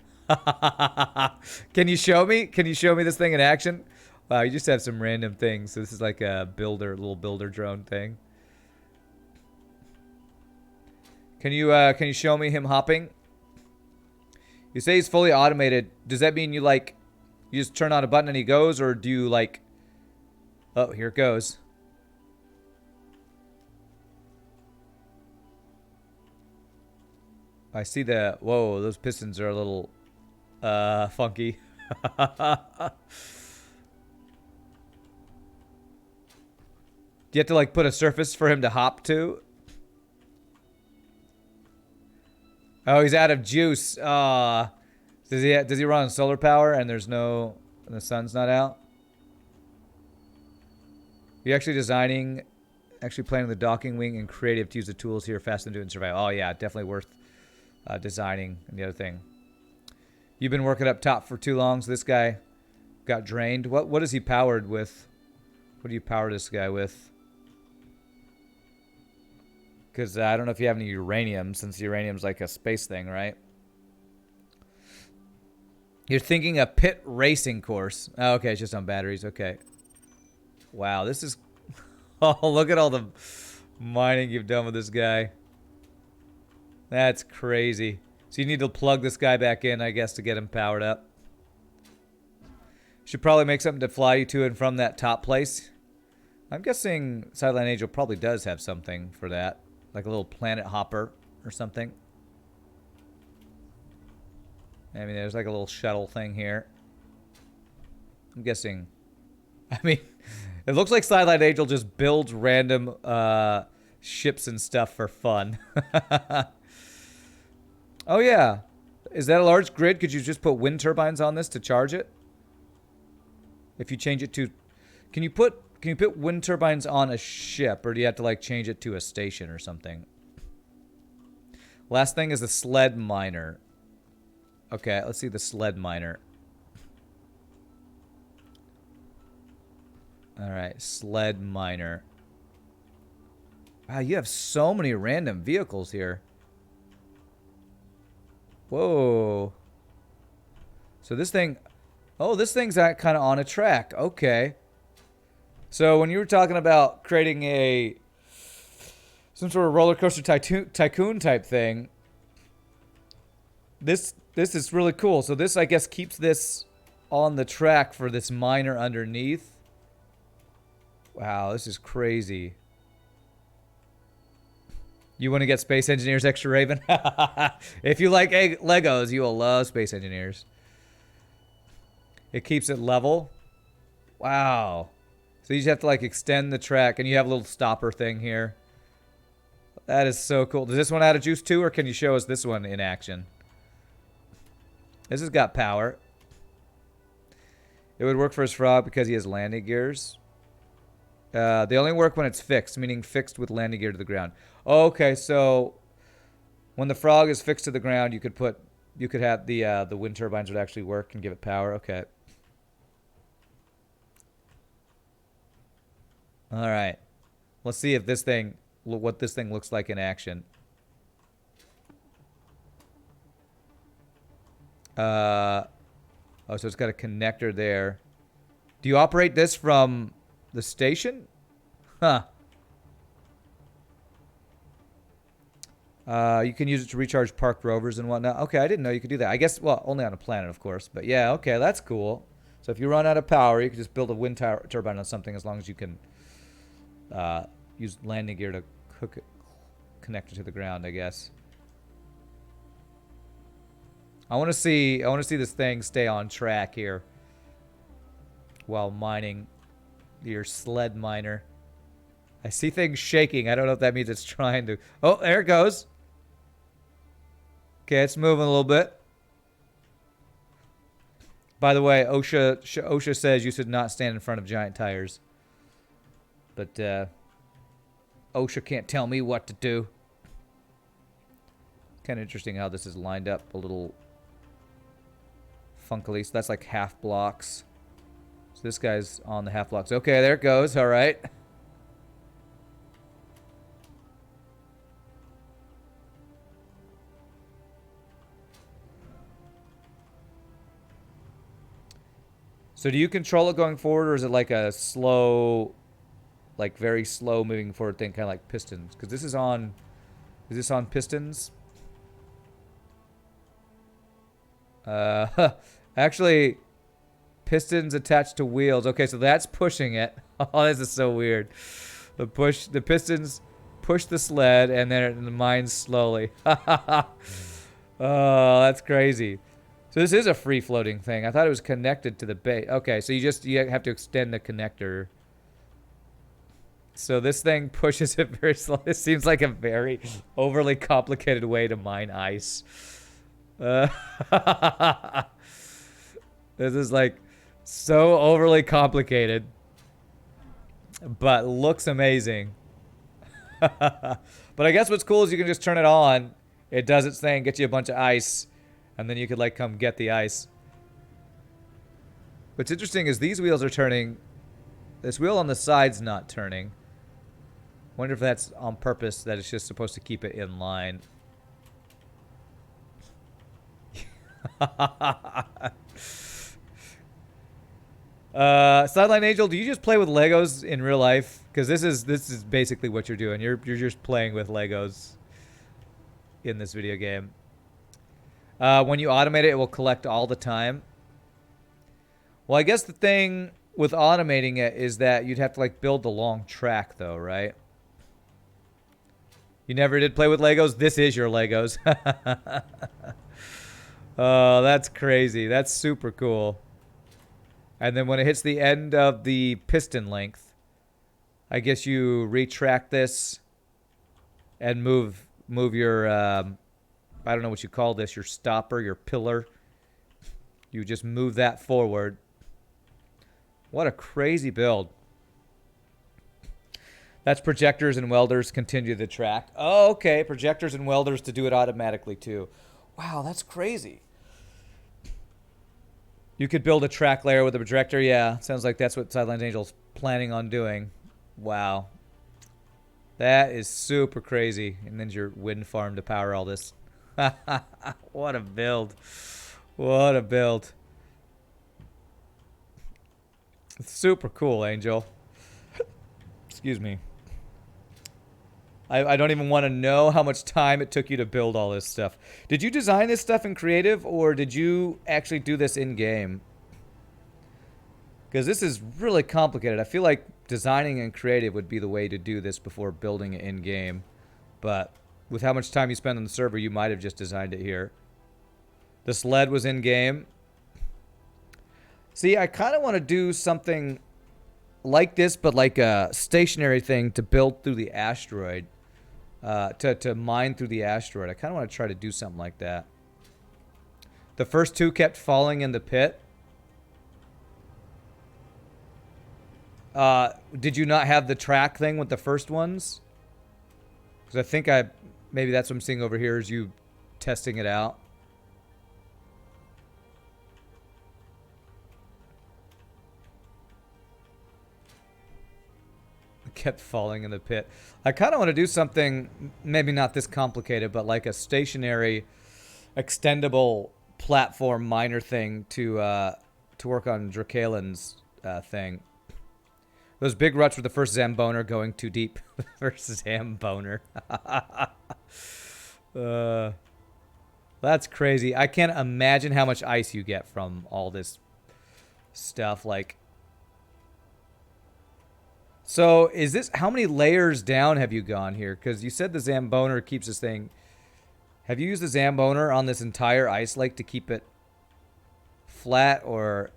Can you show me? Can you show me this thing in action? Wow, you just have some random things. So this is like a little builder drone thing. Can you show me him hopping? You say he's fully automated. Does that mean you just turn on a button and he goes, or do you like? Oh, here it goes. I see the... Whoa, those pistons are a little funky. Do you have to like put a surface for him to hop to? Oh, he's out of juice. Does he run on solar power and the sun's not out? You're actually planning the docking wing and creative to use the tools here faster than do it in survival. Oh yeah, definitely worth designing. And the other thing, you've been working up top for too long, so this guy got drained. What is he powered with? What do you power this guy with? Because I don't know if you have any uranium, since uranium's like a space thing, right? You're thinking a pit racing course. Oh, okay, it's just on batteries. Okay. Wow, this is... Oh, look at all the mining you've done with this guy. That's crazy. So you need to plug this guy back in, I guess, to get him powered up. Should probably make something to fly you to and from that top place. I'm guessing Sideline Angel probably does have something for that. Like a little planet hopper or something. I mean, there's like a little shuttle thing here. I'm guessing... I mean, it looks like Sideline Angel just builds random ships and stuff for fun. Oh yeah. Is that a large grid? Could you just put wind turbines on this to charge it? If you change it to... Can you put wind turbines on a ship, or do you have to like change it to a station or something? Last thing is the sled miner. Okay, let's see the sled miner. Alright, sled miner. Wow, you have so many random vehicles here. Whoa. So this thing... Oh, this thing's kind of on a track. Okay. So when you were talking about creating some sort of roller coaster tycoon type thing, this is really cool. So this, I guess, keeps this on the track for this miner underneath. Wow, this is crazy. You want to get Space Engineers Extra Raven? If you like Legos, you will love Space Engineers. It keeps it level. Wow. So you just have to like extend the track, and you have a little stopper thing here. That is so cool. Does this one add a juice too, or can you show us this one in action? This has got power. It would work for his frog because he has landing gears. They only work when it's fixed, meaning fixed with landing gear to the ground. Okay, so when the frog is fixed to the ground, you could have the wind turbines would actually work and give it power. Okay. All right. Let's see if what this thing looks like in action. Oh, so it's got a connector there. Do you operate this from the station? Huh. You can use it to recharge parked rovers and whatnot. Okay, I didn't know you could do that. I guess, well, only on a planet, of course. But yeah, okay, that's cool. So if you run out of power, you can just build a wind turbine on something as long as you can use landing gear to connect it to the ground, I guess. I want to see this thing stay on track here while mining your sled miner. I see things shaking. I don't know if that means it's trying to... Oh, there it goes. Okay, it's moving a little bit. By the way, OSHA says you should not stand in front of giant tires. But OSHA can't tell me what to do. Kind of interesting how this is lined up a little funkily. So that's like half blocks. So this guy's on the half blocks. Okay, there it goes. All right. So do you control it going forward, or is it like a slow, like very slow moving forward thing, kind of like pistons? Because this is on, is this on pistons? Actually, pistons attached to wheels. Okay, so that's pushing it. Oh, this is so weird. The pistons push the sled, and then it mines slowly. Oh, that's crazy. So this is a free-floating thing. I thought it was connected to the base. Okay, so you have to extend the connector. So this thing pushes it very slow. This seems like a very overly complicated way to mine ice. This is like so overly complicated, but looks amazing. But I guess what's cool is you can just turn it on. It does its thing, gets you a bunch of ice. And then you could, like, come get the ice. What's interesting is these wheels are turning. This wheel on the side's not turning. Wonder if that's on purpose, that it's just supposed to keep it in line. Sideline Angel, do you just play with Legos in real life? Because this is basically what you're doing. You're just playing with Legos in this video game. When you automate it, it will collect all the time. Well, I guess the thing with automating it is that you'd have to, like, build the long track, though, right? You never did play with Legos? This is your Legos. Oh, that's crazy. That's super cool. And then when it hits the end of the piston length, I guess you retract this and move your... I don't know what you call this, your stopper, your pillar. You just move that forward. What a crazy build. That's projectors and welders continue the track. Oh, okay. Projectors and welders to do it automatically, too. Wow, that's crazy. You could build a track layer with a projector. Yeah, sounds like that's what Sidelines Angel's planning on doing. Wow. That is super crazy. And then your wind farm to power all this. What a build. What a build. Super cool, Angel. Excuse me. I don't even want to know how much time it took you to build all this stuff. Did you design this stuff in creative, or did you actually do this in-game? Because this is really complicated. I feel like designing in creative would be the way to do this before building it in-game. But with how much time you spend on the server, you might have just designed it here. The sled was in-game. See, I kind of want to do something like this, but like a stationary thing to build through the asteroid. To mine through the asteroid. I kind of want to try to do something like that. The first two kept falling in the pit. Did you not have the track thing with the first ones? Because I think maybe that's what I'm seeing over here is you testing it out. Kept falling in the pit. I kind of want to do something, maybe not this complicated, but like a stationary, extendable platform miner thing to work on Drakaelin's thing. Those big ruts were the first Zamboner going too deep. Versus Zamboner. That's crazy. I can't imagine how much ice you get from all this stuff. Like, so is this, how many layers down have you gone here? Because you said the Zamboner keeps this thing. Have you used the Zamboner on this entire ice lake to keep it flat, or?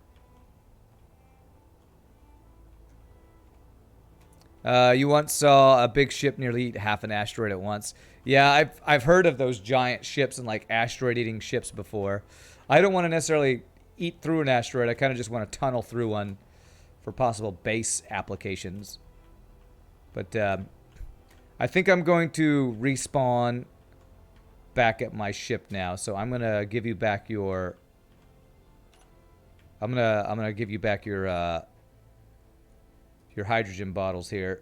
You once saw a big ship nearly eat half an asteroid at once. Yeah, I've heard of those giant ships and like asteroid-eating ships before. I don't want to necessarily eat through an asteroid. I kind of just want to tunnel through one for possible base applications. But I think I'm going to respawn back at my ship now. So I'm gonna give you back your. I'm gonna give you back your hydrogen bottles here,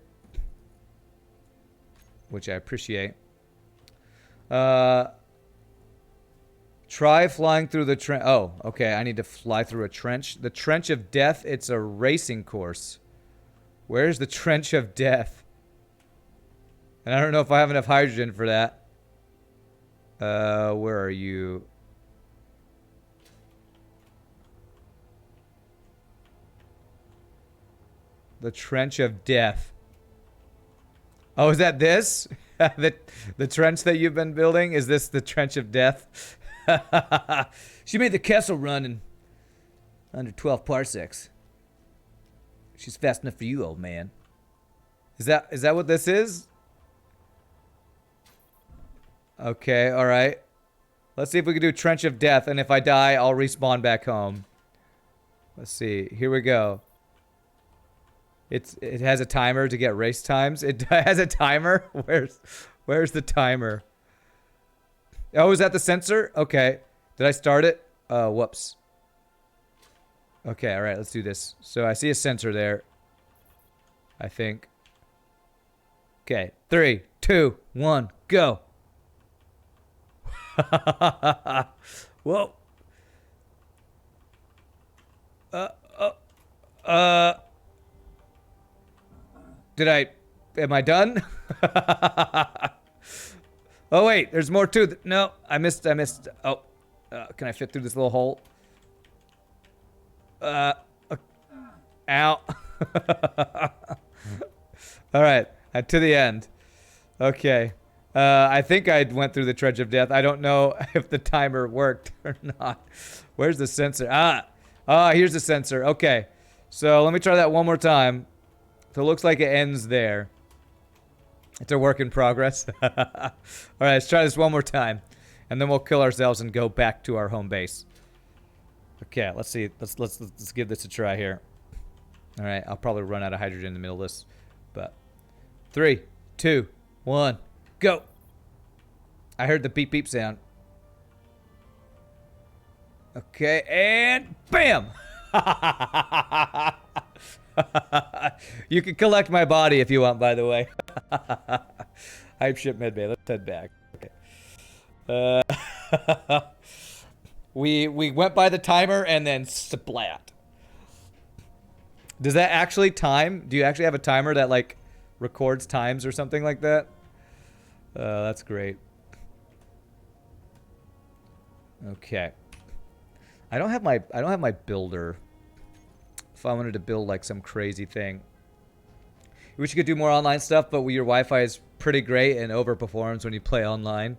which I appreciate. Try flying through the trench. Oh, okay. I need to fly through a trench. The Trench of Death. It's a racing course. Where's the Trench of Death? And I don't know if I have enough hydrogen for that. Where are you? The Trench of Death. Oh, is that this? the trench that you've been building? Is this the Trench of Death? She made the Kessel run in under 12 parsecs. She's fast enough for you, old man. Is that what this is? Okay, all right. Let's see if we can do Trench of Death, and if I die, I'll respawn back home. Let's see. Here we go. It has a timer to get race times. It has a timer. Where's the timer? Oh, is that the sensor? Okay. Did I start it? Whoops. Okay, all right. Let's do this. So I see a sensor there. I think. Okay. 3, 2, 1, go. Whoa. Am I done? Oh wait, there's more too. No, I missed. Oh, can I fit through this little hole? Ow. All right, to the end. Okay. I think I went through the Trench of Death. I don't know if the timer worked or not. Where's the sensor? Here's the sensor. Okay. So let me try that one more time. So it looks like it ends there. It's a work in progress. All right, let's try this one more time. And then we'll kill ourselves and go back to our home base. Okay, let's see. Let's give this a try here. All right, I'll probably run out of hydrogen in the middle of this. But 3, 2, 1, go. I heard the beep beep sound. Okay, and bam! You can collect my body if you want, by the way. Hype ship medbay. Let's head back. Okay. We went by the timer and then splat. Does that actually time? Do you actually have a timer that like records times or something like that? That's great. Okay. I don't have my builder. If I wanted to build like some crazy thing. I wish you could do more online stuff, but your Wi-Fi is pretty great and overperforms when you play online.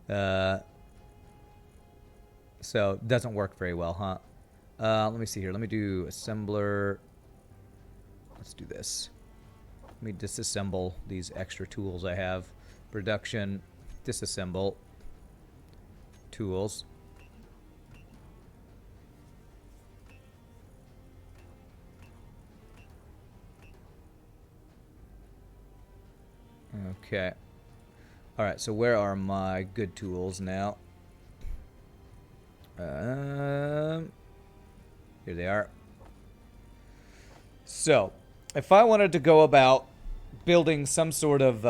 So it doesn't work very well, huh? Let me see here. Let me do assembler. Let's do this. Let me disassemble these extra tools I have. Production, disassemble, tools. Okay. All right, so where are my good tools now? Here they are. So, if I wanted to go about building some sort of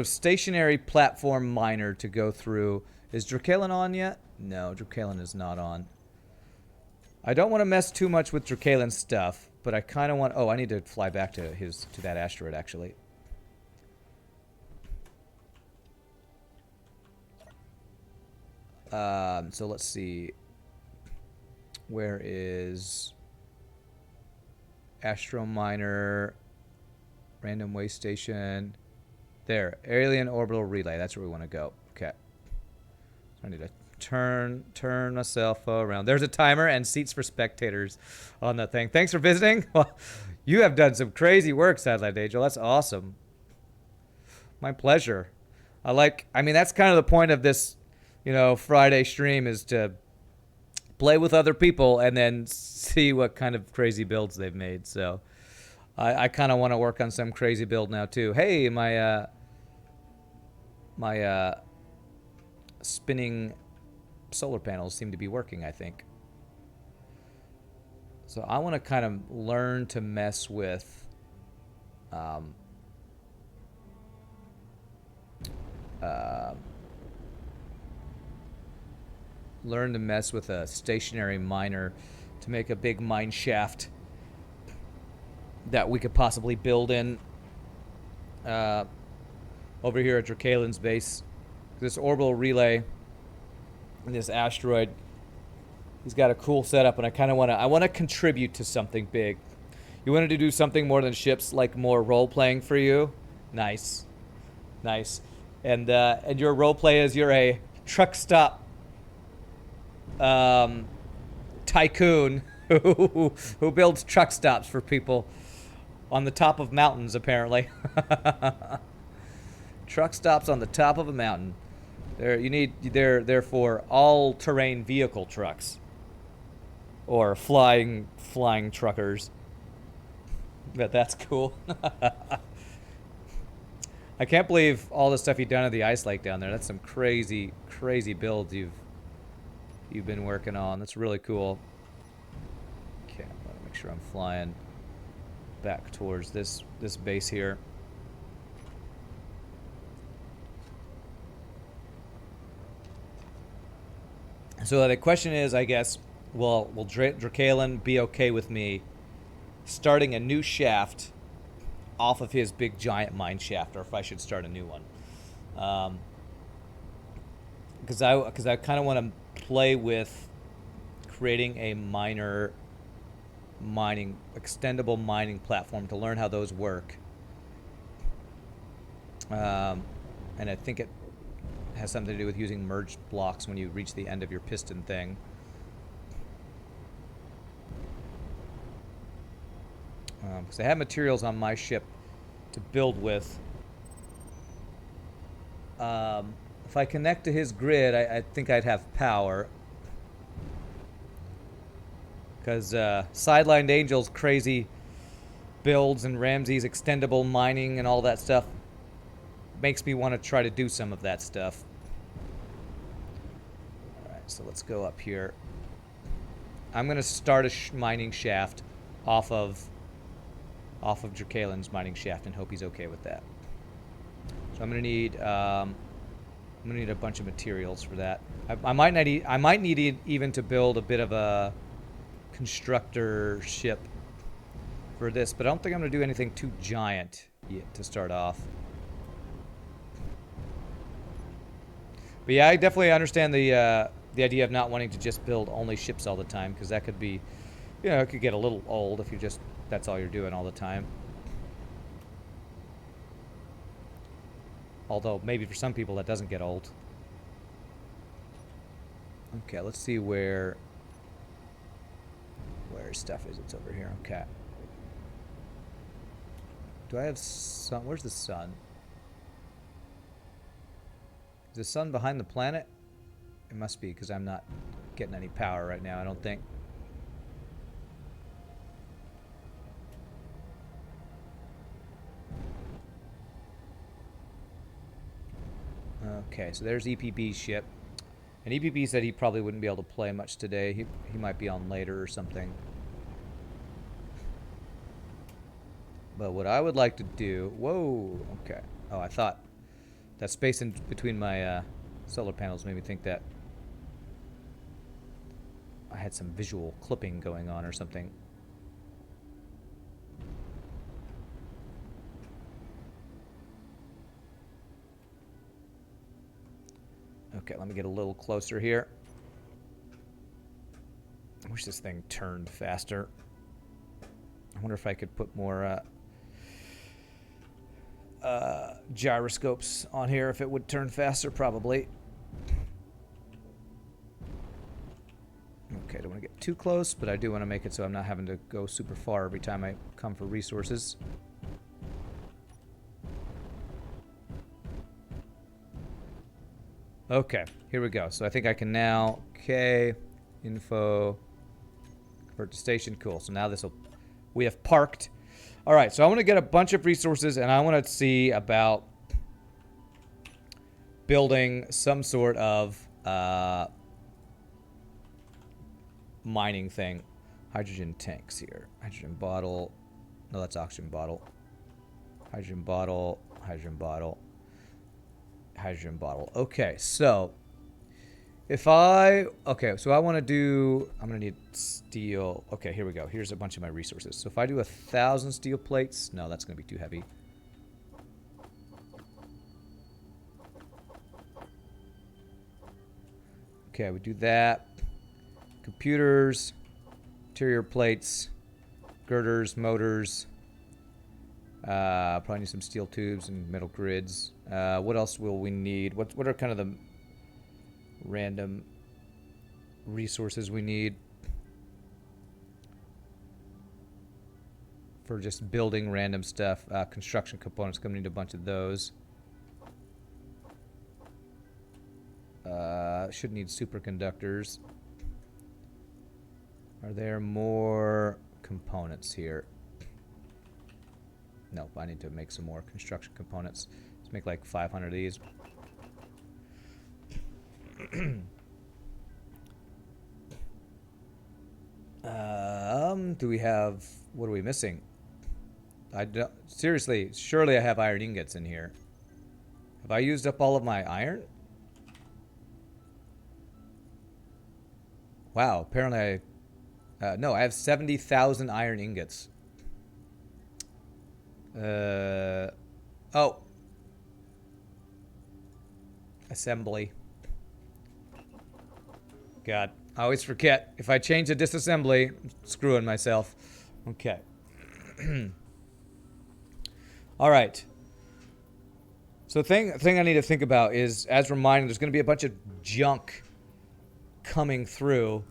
stationary platform miner to go through, is Dracalen on yet? No, Dracalen is not on. I don't want to mess too much with Drakalen's stuff, but I kind of want. Oh, I need to fly back to that asteroid actually. So let's see. Where is Astro Miner? Random way station. There. Alien orbital relay. That's where we want to go. Okay. So I need to turn myself around. There's a timer and seats for spectators on that thing. Thanks for visiting. Well, you have done some crazy work, Sadlight Angel. That's awesome. My pleasure. I mean, that's kind of the point of this, Friday stream is to play with other people and then see what kind of crazy builds they've made. So I kind of want to work on some crazy build now too. Hey, my spinning solar panels seem to be working, I think. So I want to kind of learn to mess with a stationary miner to make a big mine shaft that we could possibly build in over here at Drakalen's base. This orbital relay and this asteroid, he's got a cool setup, and I kind of want to contribute to something big. You wanted to do something more than ships, like more role playing for you? Nice. And your role play is you're a truck stop tycoon who builds truck stops for people on the top of mountains, apparently. Truck stops on the top of a mountain. They're for all-terrain vehicle trucks, or flying truckers. But that's cool. I can't believe all the stuff you've done at the ice lake down there. That's some crazy builds you've been working on. That's really cool. Okay, I want to make sure I'm flying back towards this base here. So the question is, I guess, will Dracalen be okay with me starting a new shaft off of his big giant mine shaft, or if I should start a new one? Because I kind of want to play with creating a extendable mining platform to learn how those work. And I think it has something to do with using merged blocks when you reach the end of your piston thing. Because I have materials on my ship to build with. If I connect to his grid, I think I'd have power. Because Sidelined Angel's crazy builds and Ramsey's extendable mining and all that stuff makes me want to try to do some of that stuff. Alright, so let's go up here. I'm going to start a mining shaft off of Drakalen's mining shaft and hope he's okay with that. So I'm going to need a bunch of materials for that. I might need even to build a bit of a constructor ship for this, but I don't think I'm going to do anything too giant yet to start off. But yeah, I definitely understand the idea of not wanting to just build only ships all the time, because that could be, it could get a little old if that's all you're doing all the time. Although maybe for some people that doesn't get old. Okay, let's see where stuff is. It's over here. Okay. Do I have sun? Where's the sun? Is the sun behind the planet? It must be, because I'm not getting any power right now, I don't think. Okay, so there's EPB's ship. And EPB said he probably wouldn't be able to play much today. He might be on later or something. But what I would like to do... Whoa, okay. Oh, I thought that space in between my solar panels made me think that I had some visual clipping going on or something. Okay, let me get a little closer here. I wish this thing turned faster. I wonder if I could put more gyroscopes on here, if it would turn faster, probably. Okay, I don't want to get too close, but I do want to make it so I'm not having to go super far every time I come for resources. Okay, here we go. So I think I can now... Okay, info, convert to station. Cool. So now this will... We have parked. All right, so I want to get a bunch of resources, and I want to see about building some sort of mining thing. Hydrogen tanks here. Hydrogen bottle. No, that's oxygen bottle. Hydrogen bottle. Hydrogen bottle. Hydrogen bottle. Okay, so if okay, so I want to do, I'm going to need steel. Okay, here we go. Here's a bunch of my resources. So if I do 1,000 steel plates, no, that's going to be too heavy. Okay, we do that. Computers, interior plates, girders, motors. Probably need some steel tubes and metal grids. What else will we need? What are kind of the random resources we need for just building random stuff? Construction components, gonna need a bunch of those. Should need superconductors. Are there more components here? Nope, I need to make some more construction components. Let's make like 500 of these. Do we have... What are we missing? I don't... Seriously, surely I have iron ingots in here. Have I used up all of my iron? Wow, apparently I... no, I have 70,000 iron ingots. Oh. Assembly. God, I always forget. If I change the disassembly, I'm screwing myself. Okay. All right. So the thing I need to think about is, as reminding, there's going to be a bunch of junk coming through.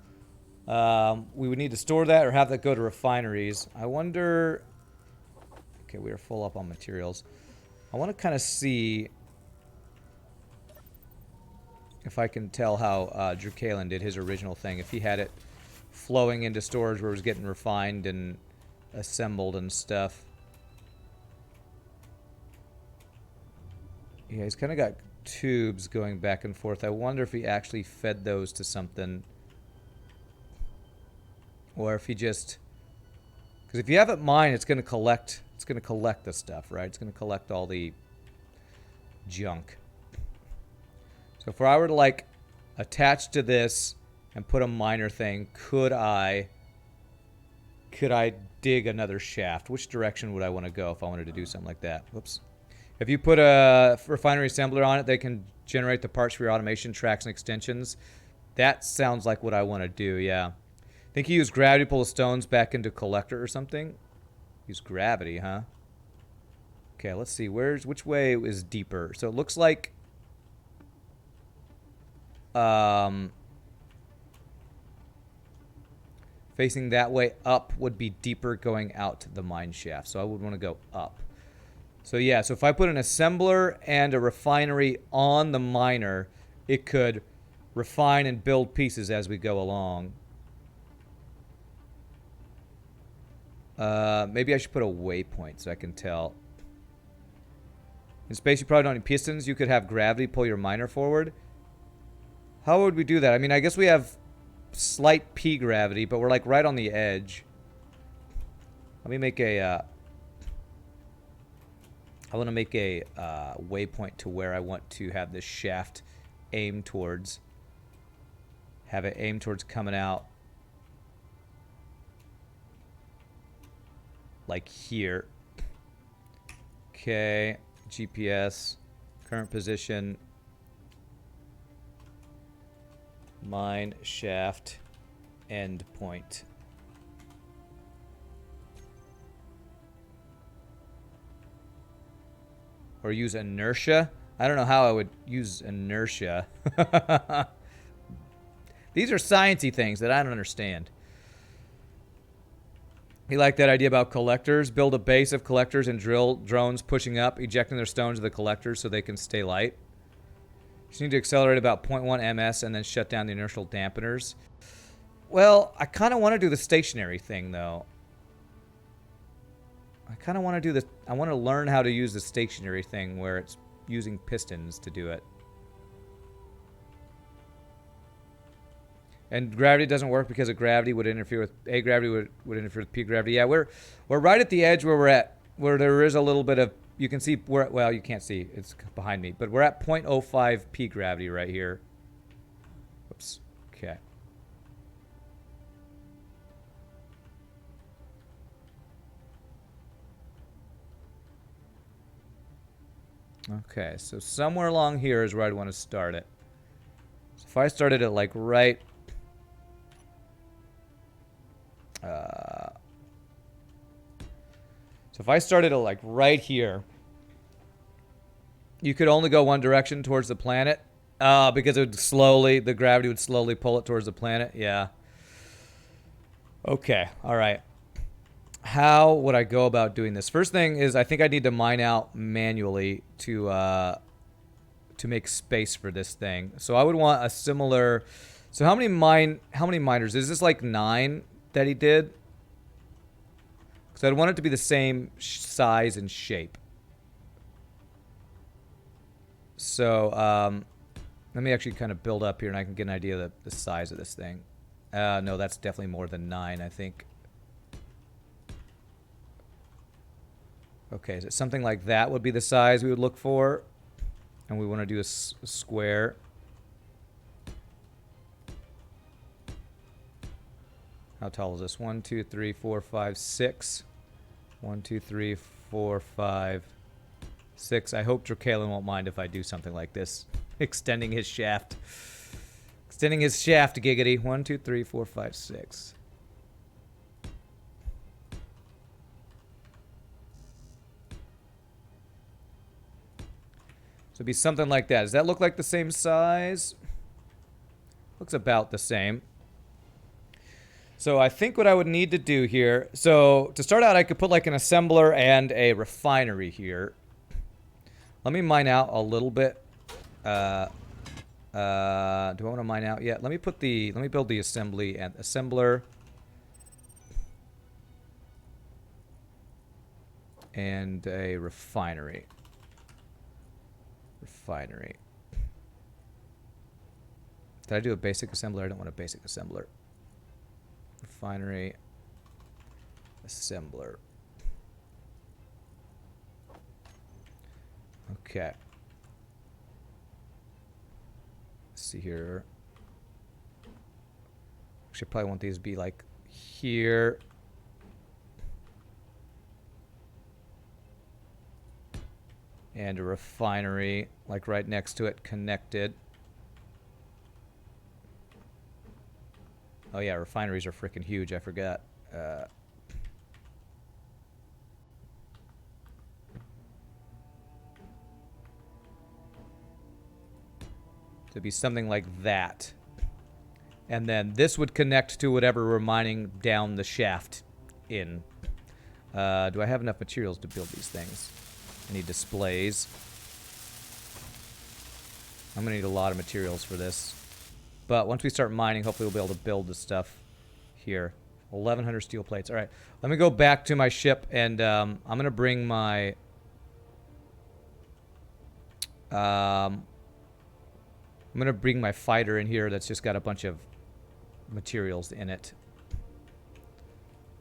We would need to store that or have that go to refineries. I wonder... Okay, we are full up on materials. I want to kind of see if I can tell how Drew Kalin did his original thing. If he had it flowing into storage where it was getting refined and assembled and stuff. Yeah, he's kind of got tubes going back and forth. I wonder if he actually fed those to something. Or if he just... Because if you have it mined, it's going to collect... It's going to collect the stuff, right? It's going to collect all the junk. So if I were to, like, attach to this and put a miner thing, could I dig another shaft? Which direction would I want to go if I wanted to do something like that? Whoops. If you put a refinery assembler on it, they can generate the parts for your automation tracks and extensions. That sounds like what I want to do, yeah. I think you use gravity to pull the stones back into collector or something. Use gravity, huh? Okay, let's see. Which way is deeper? So it looks like facing that way up would be deeper going out to the mine shaft. So I would want to go up. So yeah, so if I put an assembler and a refinery on the miner, it could refine and build pieces as we go along. Maybe I should put a waypoint so I can tell. In space, you probably don't need pistons. You could have gravity pull your miner forward. How would we do that? I mean, I guess we have slight P gravity, but we're like right on the edge. Let me make a... I want to make a waypoint to where I want to have this shaft aim towards. Have it aim towards coming out. Like here. Okay. GPS. Current position. Mine shaft end point. Or use inertia. I don't know how I would use inertia. These are sciencey things that I don't understand. He liked that idea about collectors. Build a base of collectors and drill drones pushing up, ejecting their stones to the collectors so they can stay light. Just need to accelerate about 0.1 ms and then shut down the inertial dampeners. Well, I kind of want to do the stationary thing, though. I kind of want to do this. I want to learn how to use the stationary thing where it's using pistons to do it. And gravity doesn't work because of gravity would interfere with... A gravity would interfere with P gravity. Yeah, we're right at the edge where we're at. Where there is a little bit of... You can see where... Well, you can't see. It's behind me. But we're at 0.05 P gravity right here. Oops. Okay. Okay, so somewhere along here is where I'd want to start it. So if I started it like right... so if I started it like right here, you could only go one direction towards the planet. Because it would slowly, the gravity would slowly pull it towards the planet. Yeah. Okay, alright. How would I go about doing this? First thing is I think I need to mine out manually to make space for this thing. So I would want a similar... So how many miners? Is this like 9 that he did? Because I'd want it to be the same size and shape. So let me actually kind of build up here and I can get an idea of the size of this thing. No, that's definitely more than 9, I think. Okay, is it something like that would be the size we would look for? And we want to do a square. How tall is this? 1, 2, 3, 4, 5, 6. 1, 2, 3, 4, 5, 6. I hope Dracalen won't mind if I do something like this. Extending his shaft. Extending his shaft, giggity. 1, 2, 3, 4, 5, 6. So it'd be something like that. Does that look like the same size? Looks about the same. So I think what I would need to do here... So to start out, I could put like an assembler and a refinery here. Let me mine out a little bit. Do I want to mine out yet? Let me put the... Let me build the assembly and assembler. And a refinery. Refinery. Did I do a basic assembler? I don't want a basic assembler. Refinery. Assembler. Okay. Let's see here. Actually, I probably want these to be like here. And a refinery, like right next to it, connected. Oh yeah, refineries are freaking huge, I forgot. To be something like that. And then this would connect to whatever we're mining down the shaft in. Do I have enough materials to build these things? I need displays. I'm gonna need a lot of materials for this. But once we start mining, hopefully we'll be able to build the stuff here. 1,100 steel plates. All right, let me go back to my ship, and I'm gonna bring my... I'm going to bring my fighter in here that's just got a bunch of materials in it.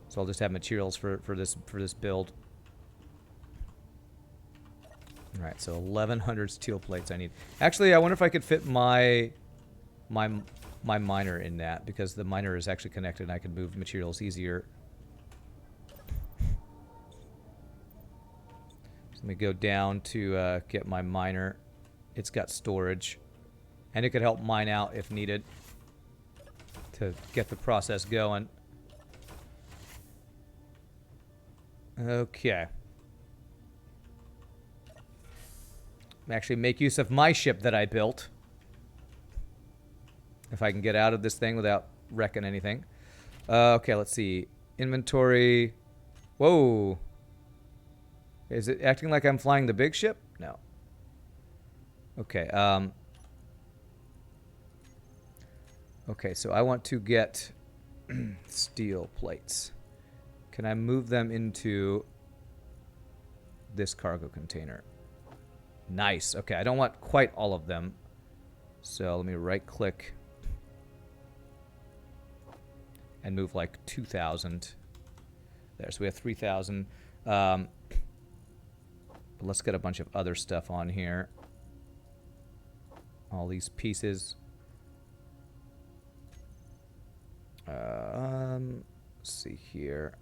So I'll just have materials for this build. All right, so 1,100 steel plates I need. Actually, I wonder if I could fit my miner in that, because the miner is actually connected and I can move materials easier. So let me go down to get my miner. It's got storage, and it could help mine out if needed to get the process going. Okay. Actually make use of my ship that I built. If I can get out of this thing without wrecking anything. Okay, let's see. Inventory. Whoa. Is it acting like I'm flying the big ship? No. Okay, okay, so I want to get steel plates. Can I move them into this cargo container? Nice. Okay, I don't want quite all of them. So let me right-click and move like 2,000. There, so we have 3,000. But let's get a bunch of other stuff on here. All these pieces. Let's see here.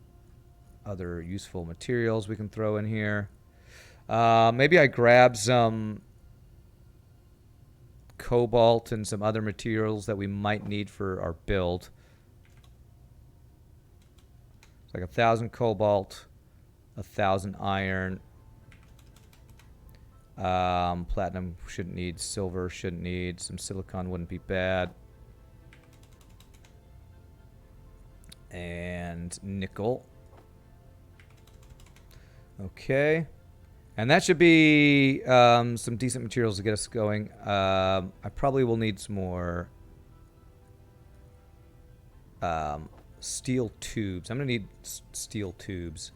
Other useful materials we can throw in here. Maybe I grab some cobalt and some other materials that we might need for our build. It's like 1,000 cobalt, 1,000 iron. Platinum shouldn't need, silver shouldn't need, some silicon wouldn't be bad. And nickel. Okay. And that should be some decent materials to get us going. I probably will need some more steel tubes. I'm going to need steel tubes.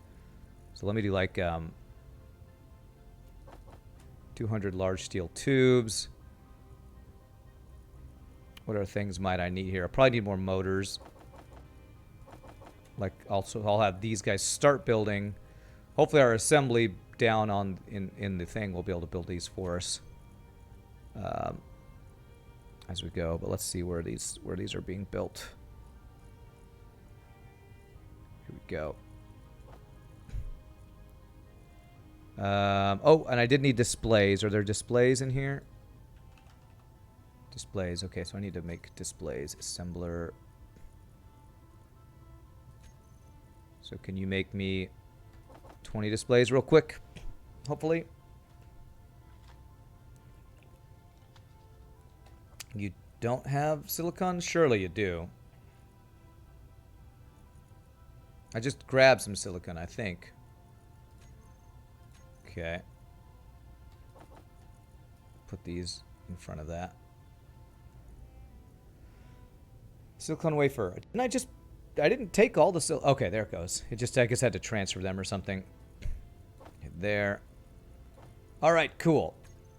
So let me do like 200 large steel tubes. What other things might I need here? I probably need more motors. Like also I'll have these guys start building. Hopefully our assembly down on in the thing will be able to build these for us as we go. But let's see where these are being built. Here we go. Oh, and I did need displays. Are there displays in here? Displays. Okay, so I need to make displays. Assembler. So can you make me 20 displays real quick? Hopefully. You don't have silicon? Surely you do. I just grabbed some silicon, I think. Okay. Put these in front of that. Silicon wafer. I didn't take all the okay, there it goes. It just, I guess, had to transfer them or something. There. All right, cool.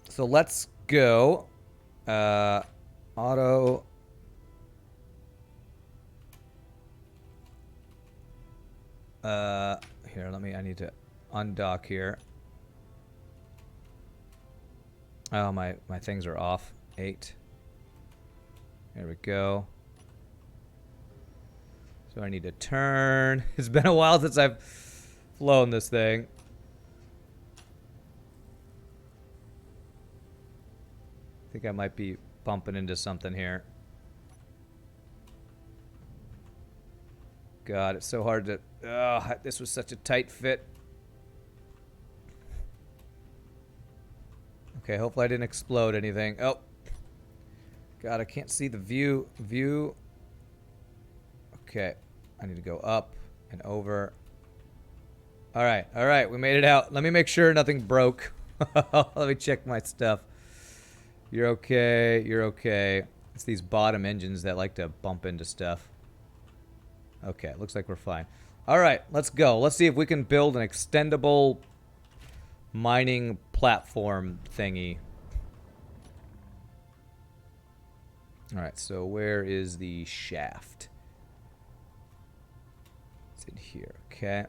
So let's go. Auto. Here, I need to undock here. Oh, my things are off. 8. There we go. So I need to turn. It's been a while since I've flown this thing. I think I might be bumping into something here. God, it's so hard to... Oh, this was such a tight fit. Okay, hopefully I didn't explode anything. Oh. God, I can't see the view. Okay. I need to go up and over. Alright, we made it out. Let me make sure nothing broke. Let me check my stuff. You're okay. It's these bottom engines that like to bump into stuff. Okay, looks like we're fine. Alright, let's go. Let's see if we can build an extendable mining platform thingy. Alright, so where is the shaft? It's in here, okay.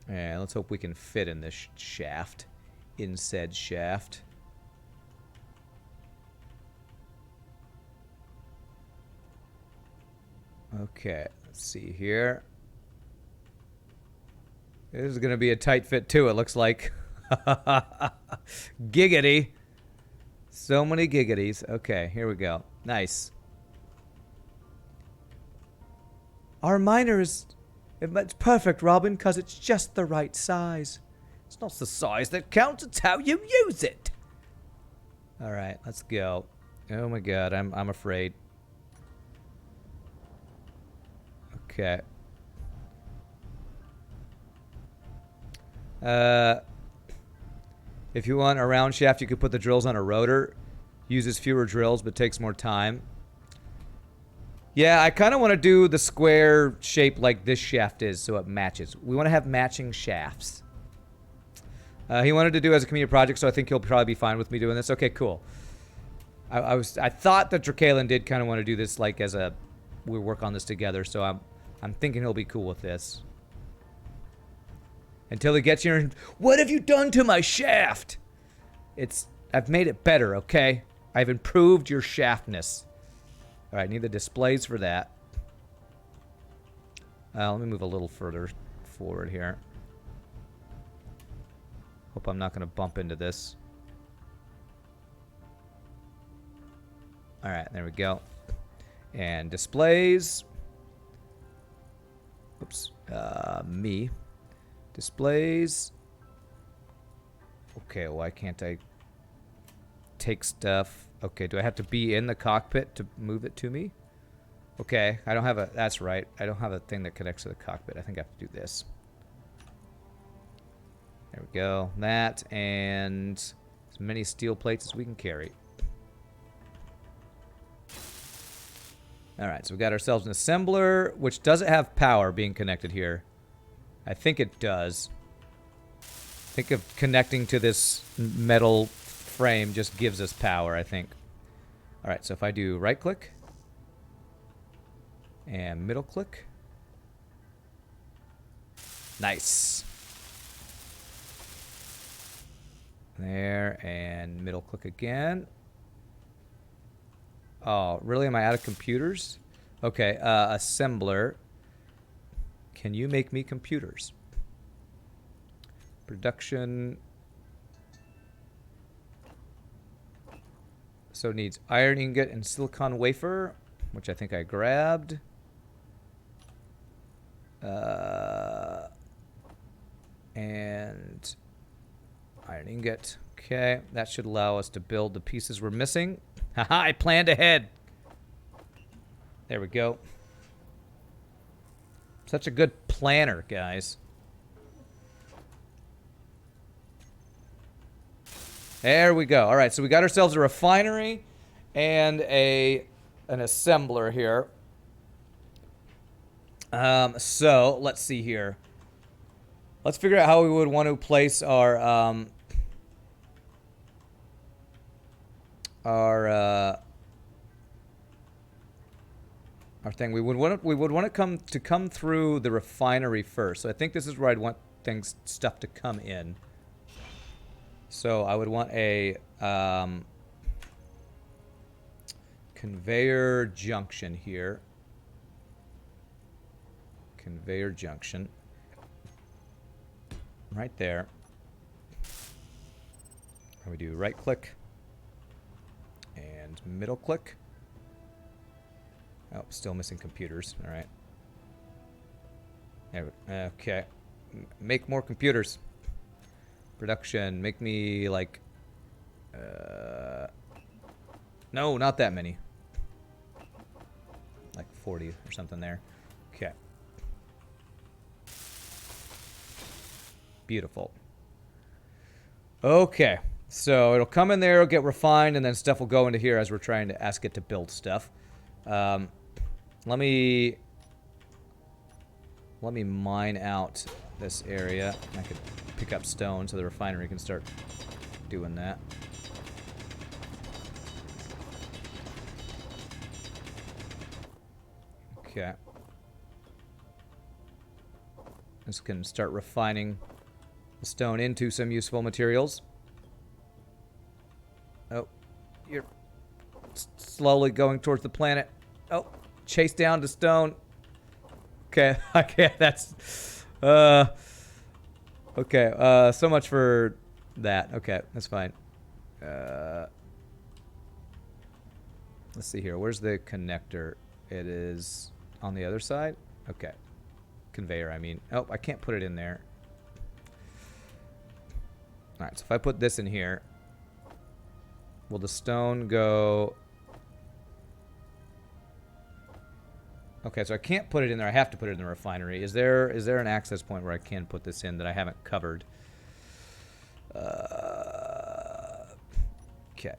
And let's hope we can fit in this shaft. In said shaft. Okay, let's see here. This is going to be a tight fit too, it looks like. Giggity. So many giggities. Okay, here we go. Nice. Our miner is... It's perfect, Robin, because it's just the right size. It's not the size that counts, it's how you use it. Alright, let's go. Oh my god, I'm afraid. Okay. If you want a round shaft, you could put the drills on a rotor. Uses fewer drills, but takes more time. Yeah, I kind of want to do the square shape like this shaft is, so it matches. We want to have matching shafts. He wanted to do it as a community project, so I think he'll probably be fine with me doing this. Okay, cool. I thought that Dracalen did kind of want to do this like as a... We work on this together, so I'm thinking he'll be cool with this. Until he gets here and... What have you done to my shaft? I've made it better, okay? I've improved your shaftness. Alright, need the displays for that. Let me move a little further forward here. Hope I'm not going to bump into this. Alright, there we go. And displays. Oops. Me. Displays. Okay, why can't I take stuff? Okay, do I have to be in the cockpit to move it to me? Okay, I don't have a... That's right. I don't have a thing that connects to the cockpit. I think I have to do this. There we go. That and as many steel plates as we can carry. Alright, so we got ourselves an assembler, which doesn't have power being connected here. I think it does. Think of connecting to this metal frame just gives us power, I think. Alright, so if I do right click and middle click. Nice. There, and middle click again. Oh, really? Am I out of computers? Okay, assembler. Can you make me computers? Production. So it needs iron ingot and silicon wafer, which I think I grabbed. And iron ingot. Okay, that should allow us to build the pieces we're missing. Haha, I planned ahead. There we go. Such a good planner, guys. There we go. All right, so we got ourselves a refinery and an assembler here. So let's see here. Let's figure out how we would want to place our thing. We would want to come through the refinery first. So I think this is where I'd want stuff to come in. So I would want a conveyor junction here. Conveyor junction. Right there. And we do right click and middle click. Oh, still missing computers. All right. There we, okay. Make more computers. Production. Make me like... no, not that many. Like 40 or something there. Okay. Beautiful. Okay. So it'll come in there, it'll get refined, and then stuff will go into here as we're trying to ask it to build stuff. Let me mine out this area. I could pick up stone so the refinery can start doing that. Okay. This can start refining the stone into some useful materials. Oh, you're slowly going towards the planet. Oh, chase down to stone. Okay, okay, that's... Okay, so much for that. Okay, that's fine. Let's see here. Where's the connector? It is on the other side? Okay. Conveyor, I mean. Oh, I can't put it in there. Alright, so if I put this in here, will the stone go... Okay, so I can't put it in there. I have to put it in the refinery. Is there an access point where I can put this in that I haven't covered? Okay,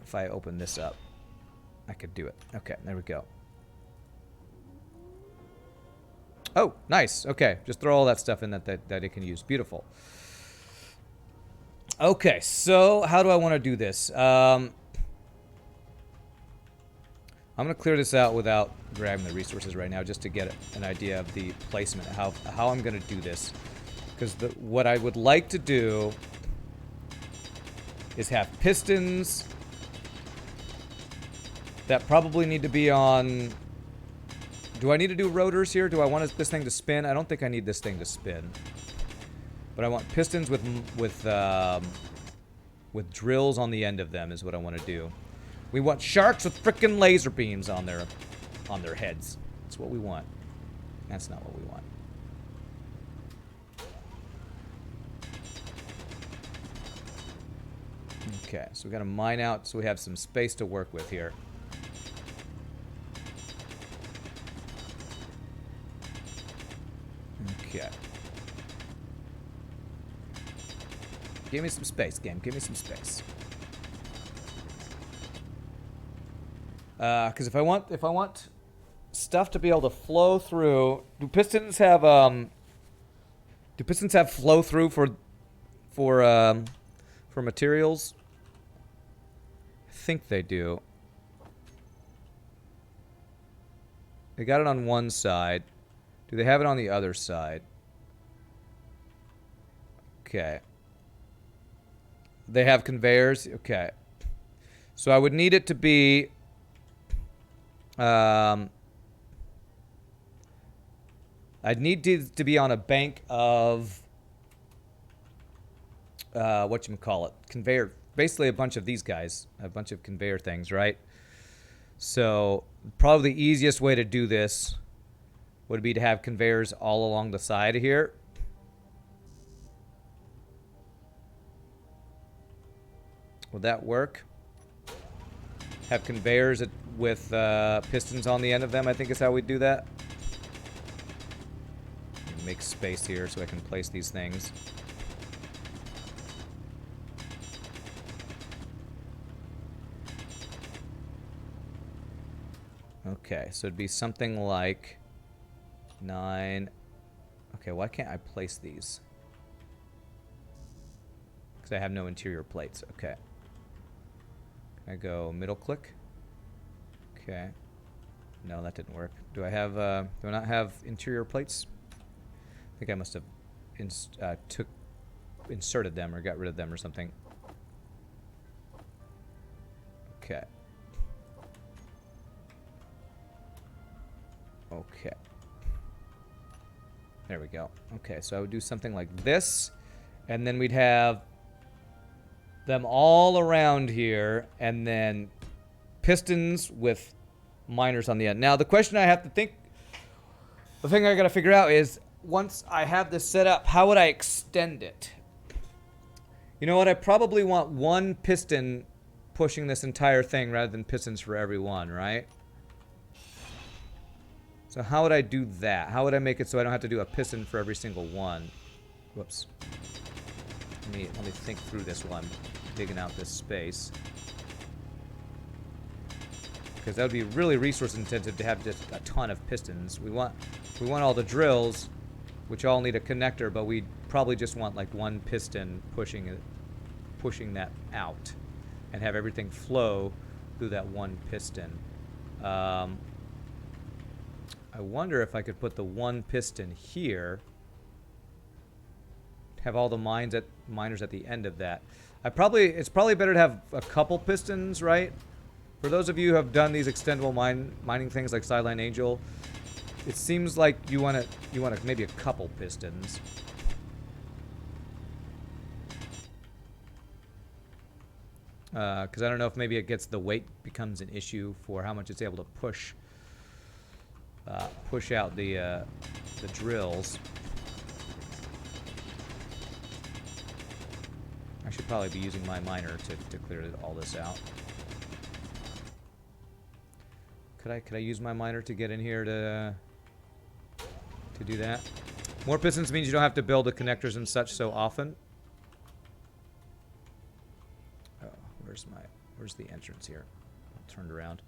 if I open this up, I could do it. Okay, there we go. Oh, nice. Okay, just throw all that stuff in that it can use. Beautiful. Okay, so how do I want to do this? I'm going to clear this out without grabbing the resources right now just to get an idea of the placement, how I'm going to do this. Because what I would like to do is have pistons that probably need to be on... Do I need to do rotors here? Do I want this thing to spin? I don't think I need this thing to spin. But I want pistons with drills on the end of them is what I want to do. We want sharks with frickin' laser beams on their heads. That's what we want. That's not what we want. Okay, so we got to mine out so we have some space to work with here. Okay. Give me some space, game. Give me some space. Because if I want stuff to be able to flow through, do pistons have flow through for materials? I think they do. They got it on one side. Do they have it on the other side? Okay. They have conveyors? Okay. So I would need it to be... I'd need it to be on a bank of... whatchamacallit? Conveyor. Basically a bunch of these guys. A bunch of conveyor things, right? So, probably the easiest way to do this would be to have conveyors all along the side of here. Would that work? Have conveyors with pistons on the end of them, I think is how we do that. Make space here so I can place these things. Okay, so it'd be something like 9. Okay, why can't I place these? Because I have no interior plates. Okay. Can I go middle click? Okay. No, that didn't work. Do I have, do I not have interior plates? I think I must have inserted them or got rid of them or something. Okay. Okay. There we go. Okay, so I would do something like this, and then we'd have them all around here, and then pistons with miners on the end. Now, the question I have to think, the thing I gotta figure out is, once I have this set up, how would I extend it? You know what? I probably want one piston pushing this entire thing rather than pistons for every one, right? So how would I do that? How would I make it so I don't have to do a piston for every single one? Whoops. Let me think through this while I'm digging out this space. Because that would be really resource intensive to have just a ton of pistons. We want all the drills, which all need a connector, but we probably just want like one piston pushing that out, and have everything flow through that one piston. I wonder if I could put the one piston here. Have all the miners at the end of that. It's probably better to have a couple pistons, right? For those of you who have done these extendable mining things like Sideline Angel, it seems like you want maybe a couple pistons. Because I don't know if maybe it gets the weight becomes an issue for how much it's able to push out the drills. I should probably be using my miner to clear all this out. Could I use my miner to get in here to do that? More pistons means you don't have to build the connectors and such so often. Oh, where's the entrance here? Turned around.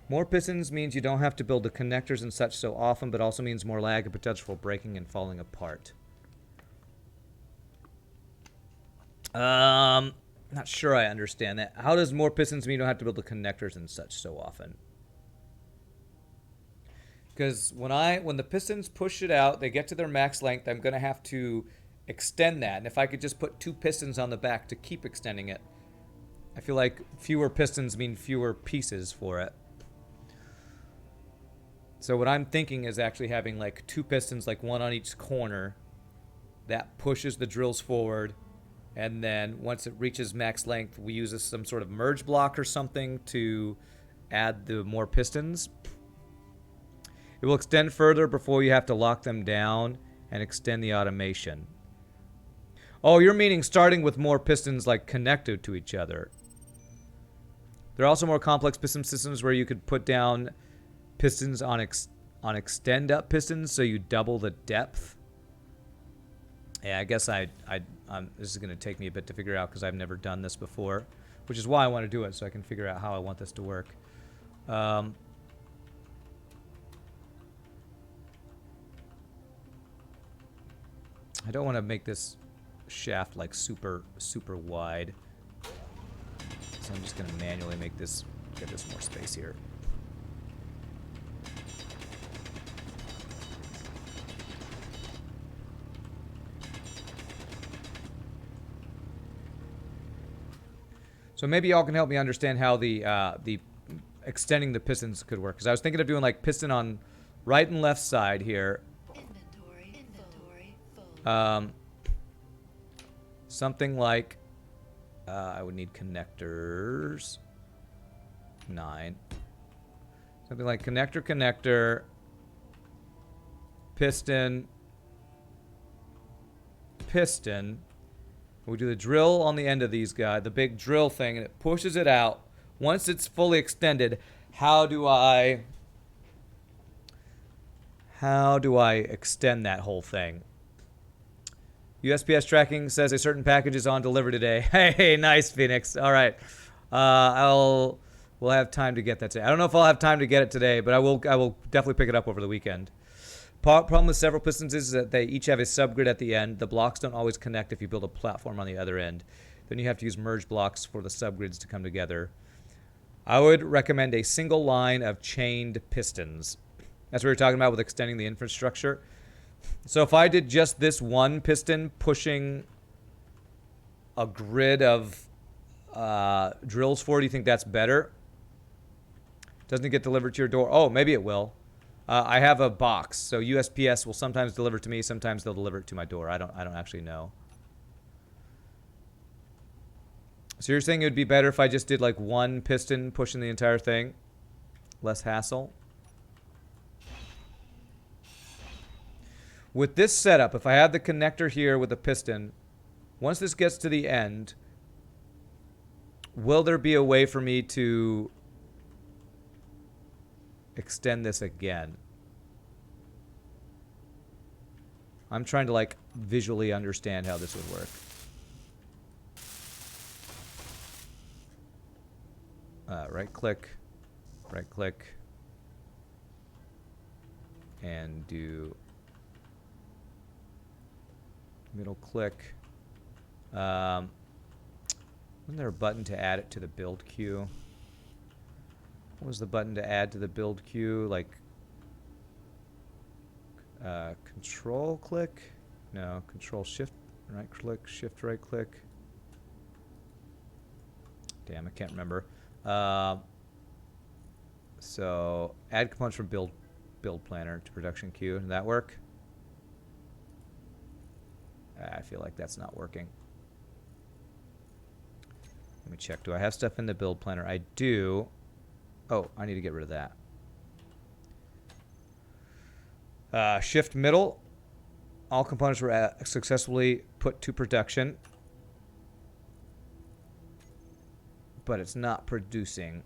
More pistons means you don't have to build the connectors and such so often, but also means more lag and potential for breaking and falling apart. Not sure I understand that. How does more pistons mean you don't have to build the connectors and such so often? Because when the pistons push it out, they get to their max length, I'm going to have to extend that. And if I could just put 2 pistons on the back to keep extending it, I feel like fewer pistons mean fewer pieces for it. So what I'm thinking is actually having like 2 pistons, like one on each corner, that pushes the drills forward. And then once it reaches max length, we use some sort of merge block or something to add the more pistons. It will extend further before you have to lock them down and extend the automation. Oh, you're meaning starting with more pistons like connected to each other. There are also more complex piston systems where you could put down pistons on extend up pistons so you double the depth. Yeah, I guess this is going to take me a bit to figure out because I've never done this before, which is why I want to do it so I can figure out how I want this to work. I don't want to make this shaft like super wide, so I'm just going to manually get this more space here. So maybe y'all can help me understand how the extending the pistons could work. Because I was thinking of doing like piston on right and left side here. Inventory full. Something like I would need connectors. 9. Something like connector, piston. We do the drill on the end of these guys, the big drill thing, and it pushes it out. Once it's fully extended, how do I extend that whole thing? USPS tracking says a certain package is on delivery today. Hey, nice, Phoenix. All right, we'll have time to get that today. I don't know if I'll have time to get it today, but I will definitely pick it up over the weekend. Problem with several pistons is that they each have a subgrid at the end. The blocks don't always connect if you build a platform on the other end. Then you have to use merge blocks for the subgrids to come together. I would recommend a single line of chained pistons. That's what we're talking about with extending the infrastructure. So if I did just this one piston pushing a grid of drills for, do you think that's better? Doesn't it get delivered to your door? Oh, maybe it will. I have a box, so USPS will sometimes deliver it to me, sometimes they'll deliver it to my door. I don't actually know. So you're saying it would be better if I just did like one piston pushing the entire thing? Less hassle? With this setup, if I have the connector here with a piston, once this gets to the end, will there be a way for me to extend this again? I'm trying to like visually understand how this would work. Right click, and do middle click. Isn't there a button to add it to the build queue? What was the button to add to the build queue? Like Control click? No, control shift right click, shift right click. Damn, I can't remember. So add components from build planner to production queue. Did that work? I feel like that's not working. Let me check. Do I have stuff in the build planner? I do. Oh, I need to get rid of that. Shift middle. All components were successfully put to production. But it's not producing.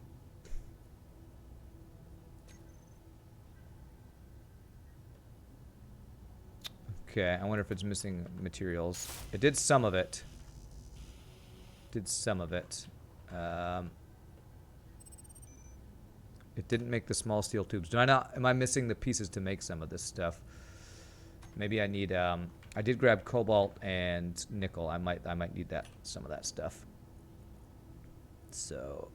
Okay, I wonder if it's missing materials. It did some of it. Did some of it. It didn't make the small steel tubes. Do I not? Am I missing the pieces to make some of this stuff? Maybe I need. I did grab cobalt and nickel. I might need that. Some of that stuff. So.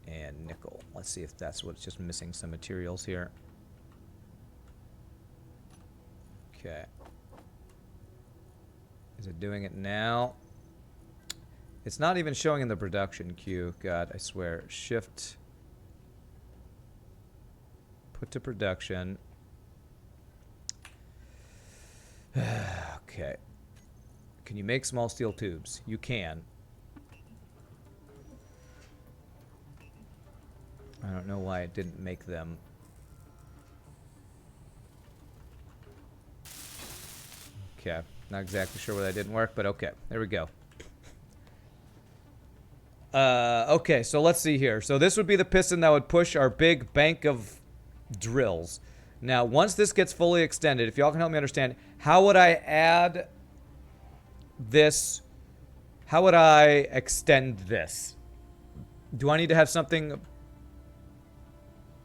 And nickel. Let's see if that's what's just missing some materials here. Okay. Is it doing it now? It's not even showing in the production queue. God, I swear. Shift. Put to production. Okay. Can you make small steel tubes? You can. I don't know why it didn't make them. Okay. Not exactly sure why that didn't work, but okay. There we go. Okay, so let's see here. So this would be the piston that would push our big bank of drills. Now, once this gets fully extended, if y'all can help me understand, how would I add this? How would I extend this? Do I need to have something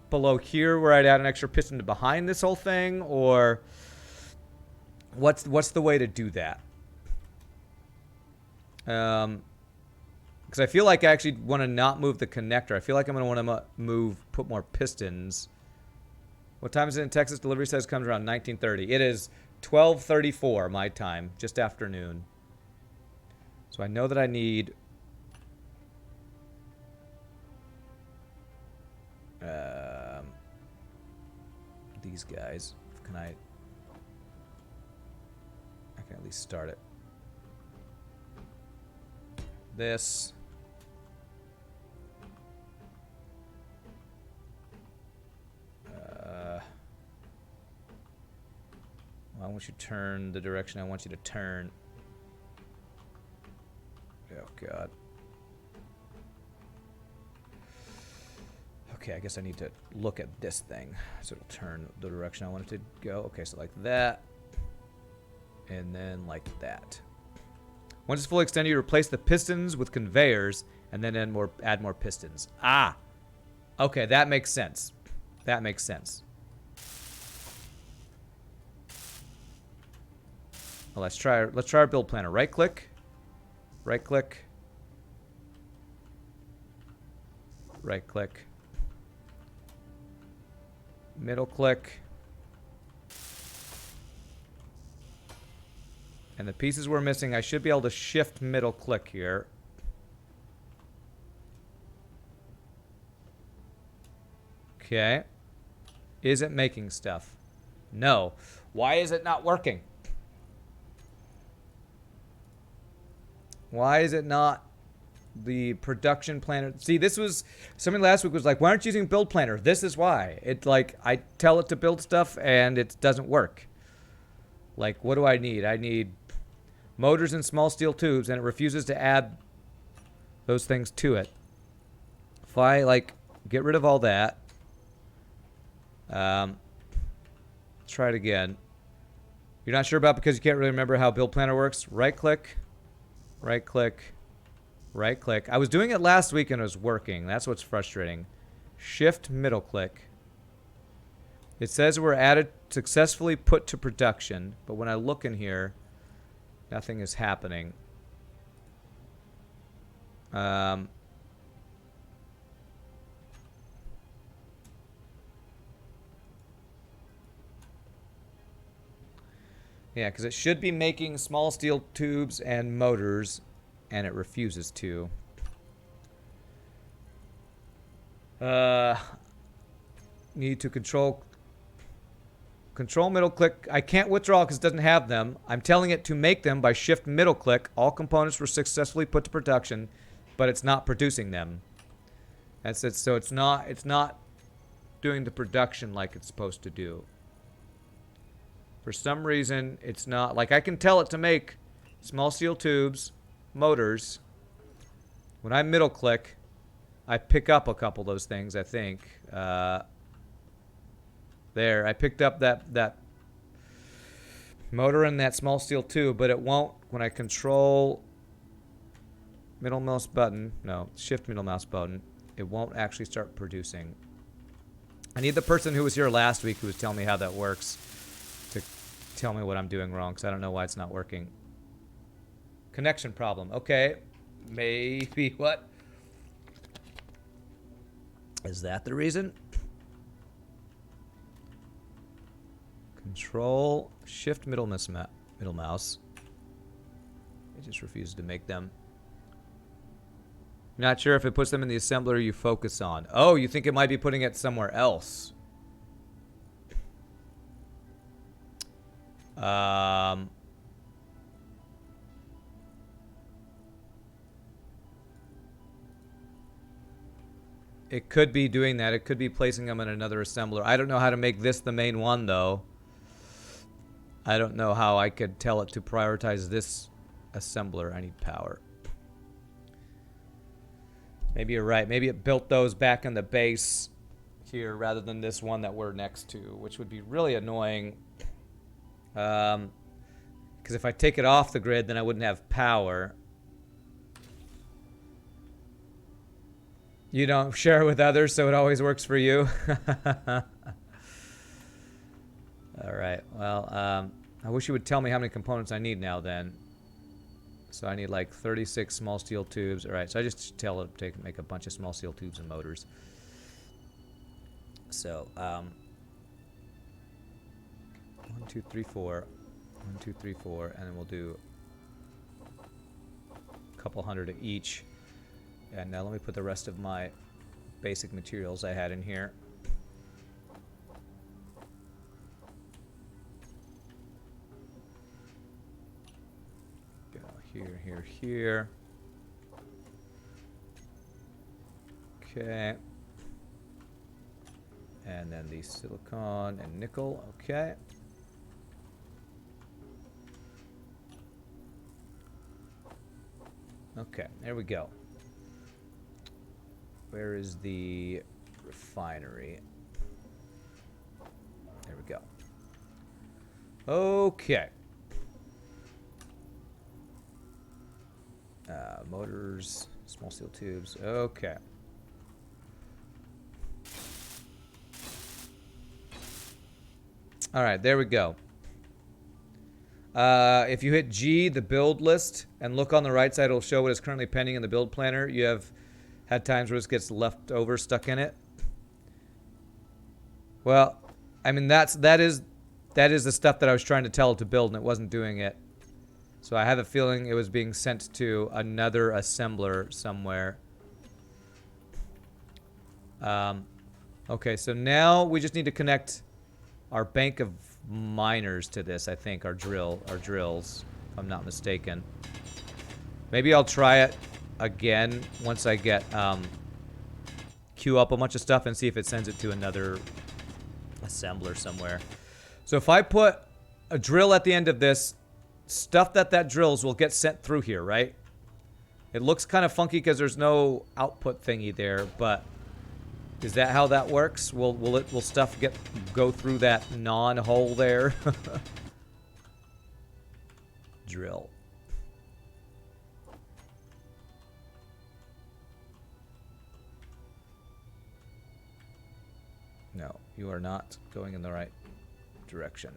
below here where I'd add an extra piston to behind this whole thing? Or what's the way to do that? Because I feel like I actually want to not move the connector. I feel like I'm going to want to put more pistons. What time is it in Texas? Delivery says comes around 19:30. It is 12:34 my time, just afternoon. So I know that I need these guys. Can I can at least start it. This. I want you to turn the direction I want you to turn. Oh, God. Okay, I guess I need to look at this thing. So it'll turn the direction I want it to go. Okay, so like that. And then like that. Once it's fully extended, you replace the pistons with conveyors and then add more pistons. Ah! Okay, that makes sense. That makes sense. Well, let's try our build planner. Right click. Right click. Right click. Middle click. And the pieces we're missing, I should be able to shift middle click here. Okay. Is it making stuff? No. Why is it not working? Why is it not the production planner? See, this was somebody last week was like, why aren't you using build planner? This is why. It's like I tell it to build stuff and it doesn't work. Like, what do I need? I need motors and small steel tubes, and it refuses to add those things to it. If I like get rid of all that, try it again. You're not sure about because you can't really remember how build planner works? Right click. Right click, right click. I was doing it last week and it was working. That's what's frustrating. Shift middle click. It says we're added successfully put to production, but when I look in here, nothing is happening. Yeah, because it should be making small steel tubes and motors, and it refuses to. Need to control middle click. I can't withdraw because it doesn't have them. I'm telling it to make them by shift middle click. All components were successfully put to production, but it's not producing them. That's it. So it's not doing the production like it's supposed to do. For some reason, it's not. Like, I can tell it to make small steel tubes, motors. When I middle click, I pick up a couple of those things, I think. There, I picked up that motor and that small steel tube, but it won't when I control middle mouse button. No, shift middle mouse button. It won't actually start producing. I need the person who was here last week who was telling me how that works to tell me what I'm doing wrong, because I don't know why it's not working. Connection problem. Okay. Maybe. What? Is that the reason? Control, shift middle mouse. It just refuses to make them. Not sure if it puts them in the assembler you focus on. Oh, you think it might be putting it somewhere else. It could be doing that. It could be placing them in another assembler. I don't know how to make this the main one, though. I don't know how I could tell it to prioritize this assembler. I need power. Maybe you're right. Maybe it built those back in the base here rather than this one that we're next to, which would be really annoying. Because if I take it off the grid, then I wouldn't have power. You don't share it with others, so it always works for you. All right. Well, I wish you would tell me how many components I need now then. So I need like 36 small steel tubes. All right. So I just tell it to make a bunch of small steel tubes and motors. So, 1, 2, 3, 4. 1, 2, 3, 4. And then we'll do a couple hundred of each. And now let me put the rest of my basic materials I had in here. Go here, here, here. Okay. And then the silicon and nickel. Okay. Okay, there we go. Where is the refinery? There we go. Okay. Motors, small steel tubes. Okay. All right, there we go. If you hit G, the build list, and look on the right side, it'll show what is currently pending in the build planner. You have had times where this gets left over, stuck in it. Well, I mean, that is the stuff that I was trying to tell it to build, and it wasn't doing it. So I have a feeling it was being sent to another assembler somewhere. Okay, so now we just need to connect our bank of miners to this, I think, our drills, if I'm not mistaken. Maybe I'll try it again once I get queue up a bunch of stuff and see if it sends it to another assembler somewhere. So if I put a drill at the end of this, stuff that drills will get sent through here, right? It looks kind of funky because there's no output thingy there, but is that how that works? Will stuff go through that non-hole there? Drill. No, you are not going in the right direction.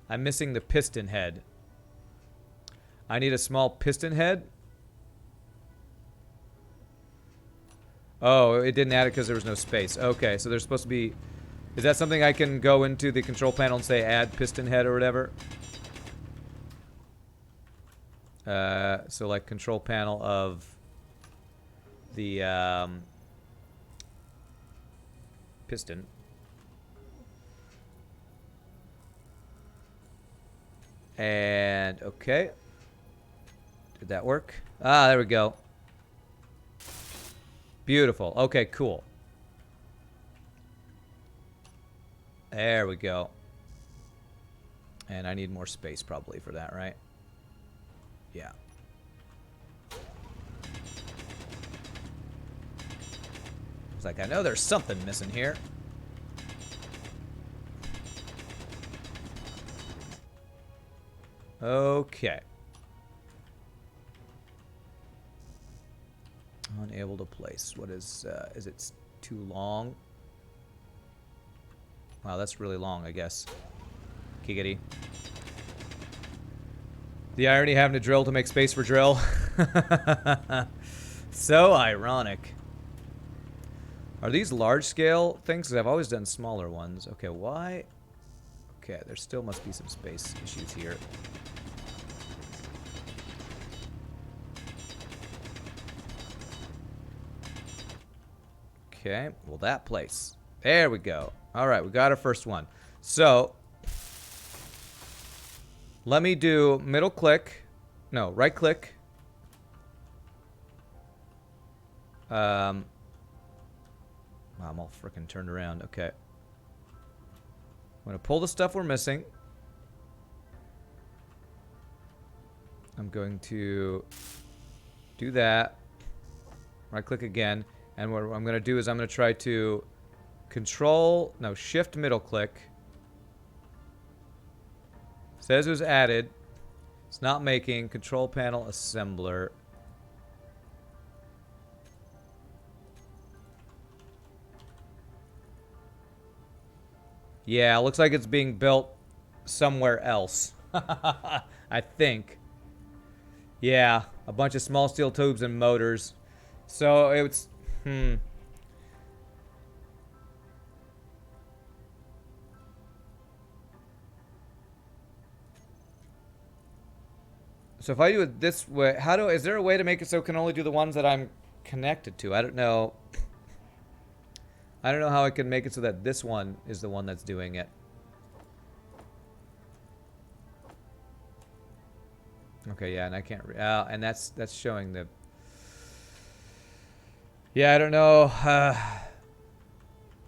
I'm missing the piston head. I need a small piston head. Oh, it didn't add it because there was no space. Okay, so there's supposed to be Is that something I can go into the control panel and say add piston head or whatever? So like control panel of the piston. And okay. Did that work? Ah, there we go. Beautiful. Okay, cool. There we go. And I need more space probably for that, right? Yeah. It's like, I know there's something missing here. Okay. Unable to place. What is it too long? Wow, that's really long, I guess. Giggity. The irony having to drill to make space for drill. So ironic. Are these large-scale things? Because I've always done smaller ones. Okay, why? Okay, there still must be some space issues here. Okay, well, that place. There we go. All right, we got our first one. So, let me do middle click. No, right click. Wow, I'm all freaking turned around. Okay. I'm going to pull the stuff we're missing. I'm going to do that. Right click again. And what I'm going to do is I'm going to try to shift middle click. Says it was added. It's not making. Control panel assembler. Yeah, looks like it's being built somewhere else. I think. Yeah, a bunch of small steel tubes and motors. So it's... So if I do it this way, is there a way to make it so it can only do the ones that I'm connected to? I don't know. I don't know how I can make it so that this one is the one that's doing it. Okay, yeah, and I can't... and that's showing the... Yeah, I don't know.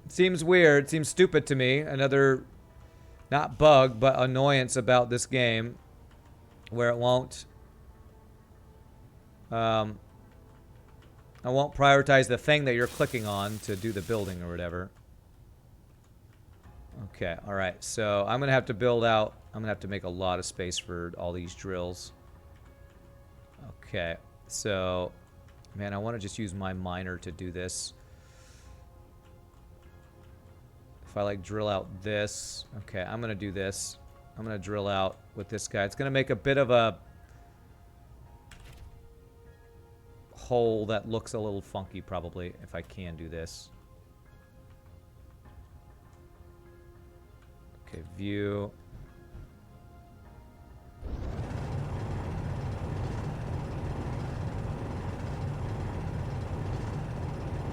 It seems weird. It seems stupid to me. Another, not bug, but annoyance about this game. Where it won't... I won't prioritize the thing that you're clicking on to do the building or whatever. Okay, alright. So I'm going to have to build out... I'm going to have to make a lot of space for all these drills. Okay, so... Man, I want to just use my miner to do this. If I, like, drill out this... Okay, I'm going to do this. I'm going to drill out with this guy. It's going to make a bit of a... hole that looks a little funky, probably, if I can do this. Okay, view.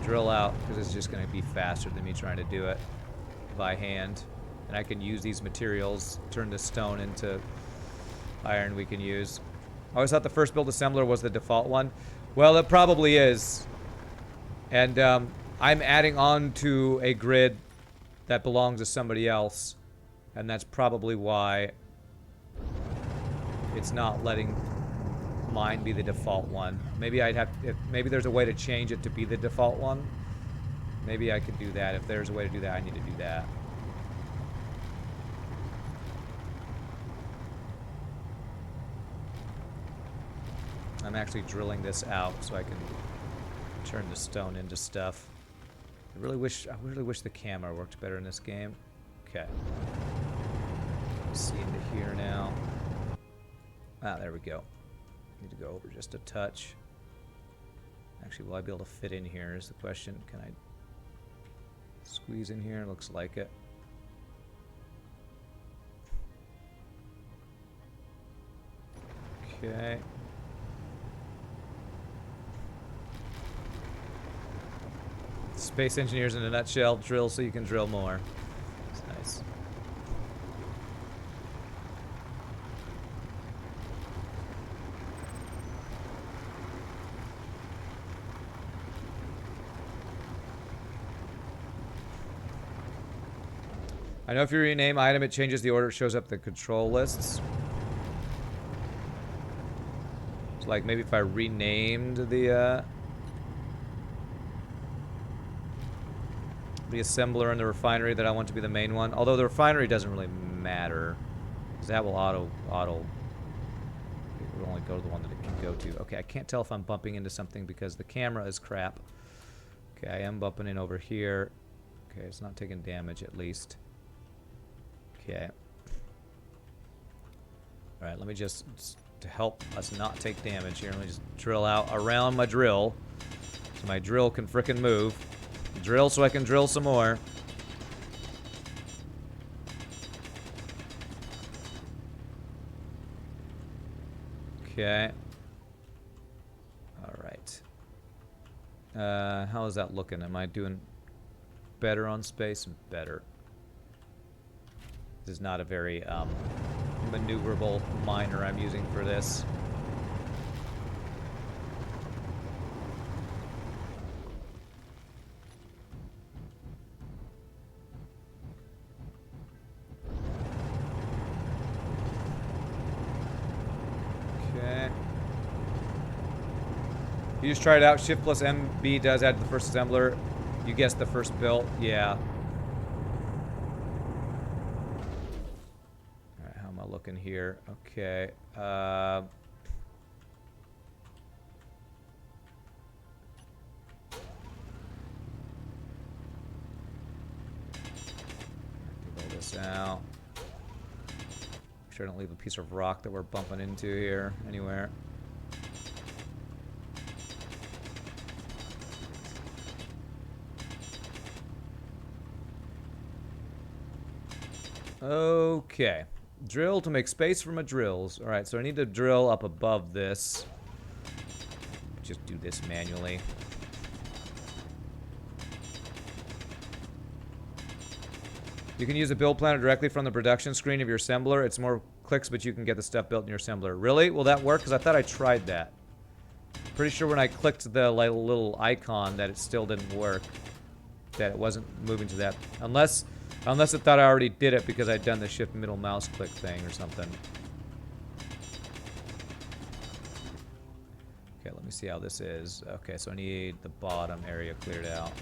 Drill out, because it's just going to be faster than me trying to do it by hand. And I can use these materials, turn the stone into iron we can use. I always thought the first build assembler was the default one. Well, it probably is. And I'm adding on to a grid that belongs to somebody else. And that's probably why it's not letting mine be the default one. Maybe I'd have... maybe there's a way to change it to be the default one. Maybe I could do that. If there's a way to do that, I need to do that. I'm actually drilling this out so I can turn the stone into stuff. I really wish the camera worked better in this game. Okay. See into here now. Ah, there we go. Need to go over just a touch. Actually, will I be able to fit in here is the question. Can I squeeze in here? Looks like it. Okay. Space engineers in a nutshell, drill so you can drill more. It's nice. I know if you rename item, it changes the order it shows up in the control lists. So like maybe if I renamed the assembler and the refinery that I want to be the main one. Although the refinery doesn't really matter, because that will auto. It will only go to the one that it can go to. Okay, I can't tell if I'm bumping into something because the camera is crap. Okay, I am bumping in over here. Okay, it's not taking damage at least. Okay. Alright, let me just, to help us not take damage here, let me just drill out around my drill. So my drill can frickin' move. Drill so I can drill some more. Okay. Alright. How is that looking? Am I doing better on space? Better. This is not a very maneuverable miner I'm using for this. Okay. You just tried it out. Shift plus MB does add the first assembler. You guessed the first built. Yeah. Looking here. Okay. Roll this out. Make sure I don't leave a piece of rock that we're bumping into here anywhere. Okay. Drill to make space for my drills. Alright, so I need to drill up above this. Just do this manually. You can use a build planner directly from the production screen of your assembler. It's more clicks, but you can get the stuff built in your assembler. Really? Will that work? Because I thought I tried that. Pretty sure when I clicked the little icon that it still didn't work. That it wasn't moving to that. Unless it thought I already did it because I'd done the shift middle mouse click thing or something. Okay, let me see how this is. Okay, so I need the bottom area cleared out.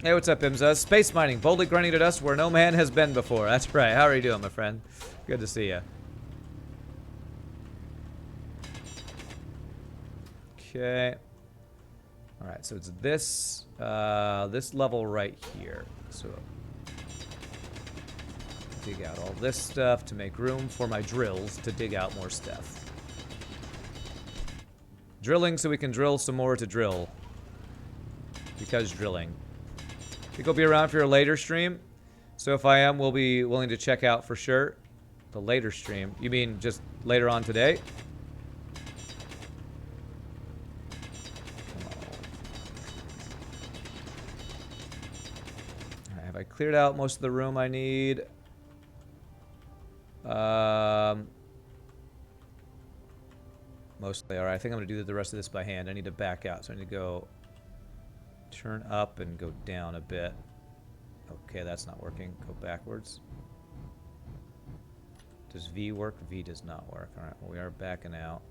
Hey, what's up, Imza? Space mining, boldly grunting at us where no man has been before. That's right. How are you doing, my friend? Good to see you. Okay. Alright, so it's this, this level right here. So, dig out all this stuff to make room for my drills to dig out more stuff. Drilling so we can drill some more to drill. Because drilling. I think I'll be around for your later stream. So if I am, we'll be willing to check out for sure. The later stream. You mean just later on today? I cleared out most of the room I need. Mostly. Alright, I think I'm going to do the rest of this by hand. I need to back out, so I need to go turn up and go down a bit. Okay, that's not working. Go backwards. Does V work? V does not work. Alright, well, we are backing out.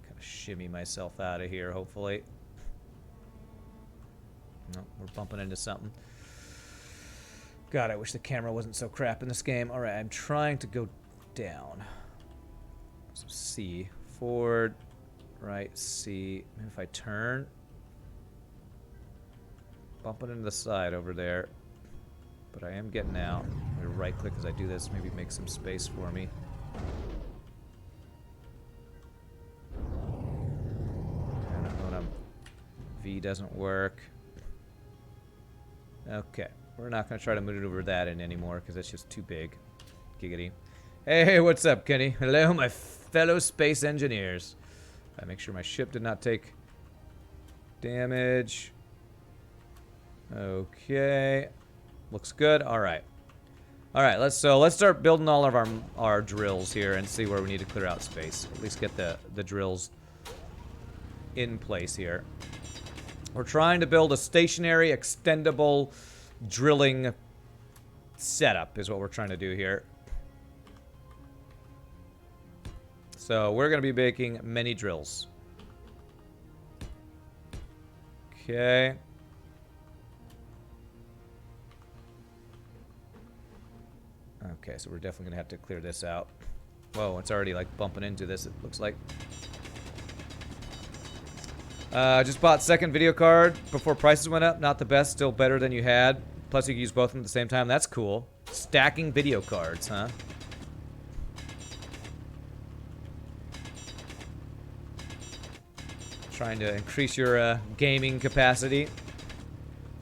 Kind of shimmy myself out of here, hopefully. No, we're bumping into something. God, I wish the camera wasn't so crap in this game. Alright, I'm trying to go down. So C. Forward. Right, C. Maybe if I turn. Bumping into the side over there. But I am getting out. I'm going to right click as I do this. Maybe make some space for me. I don't know what I'm... V doesn't work. Okay. We're not going to try to maneuver that in anymore because that's just too big. Giggity. Hey, what's up, Kenny? Hello, my fellow space engineers. I make sure my ship did not take damage. Okay. Looks good. All right. All right, let's start building all of our drills here and see where we need to clear out space. At least get the drills in place here. We're trying to build a stationary, extendable drilling setup is what we're trying to do here. So we're going to be making many drills. Okay. Okay, so we're definitely going to have to clear this out. Whoa, it's already like bumping into this, it looks like. Just bought second video card before prices went up. Not the best, still better than you had. Plus you can use both of them at the same time. That's cool. Stacking video cards, huh? Trying to increase your gaming capacity.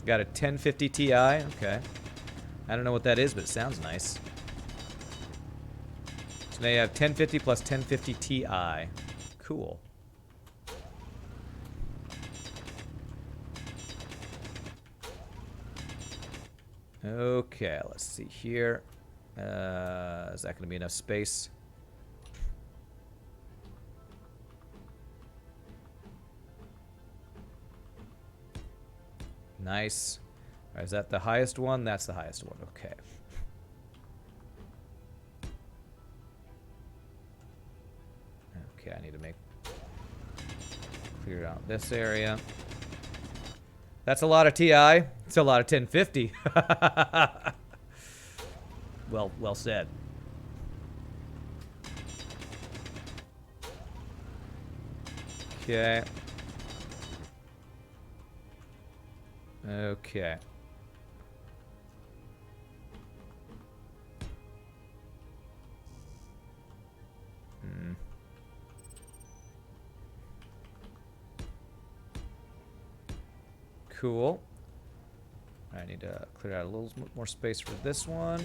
Got a 1050 Ti. Okay. I don't know what that is, but it sounds nice. So now you have 1050 plus 1050 Ti. Cool. Okay, let's see here. Is that going to be enough space? Nice. Right, is that the highest one? That's the highest one. Okay. Okay, I need to clear out this area. That's a lot of TI. It's a lot of 1050. Well said. Okay. Okay. Cool. I need to clear out a little more space for this one.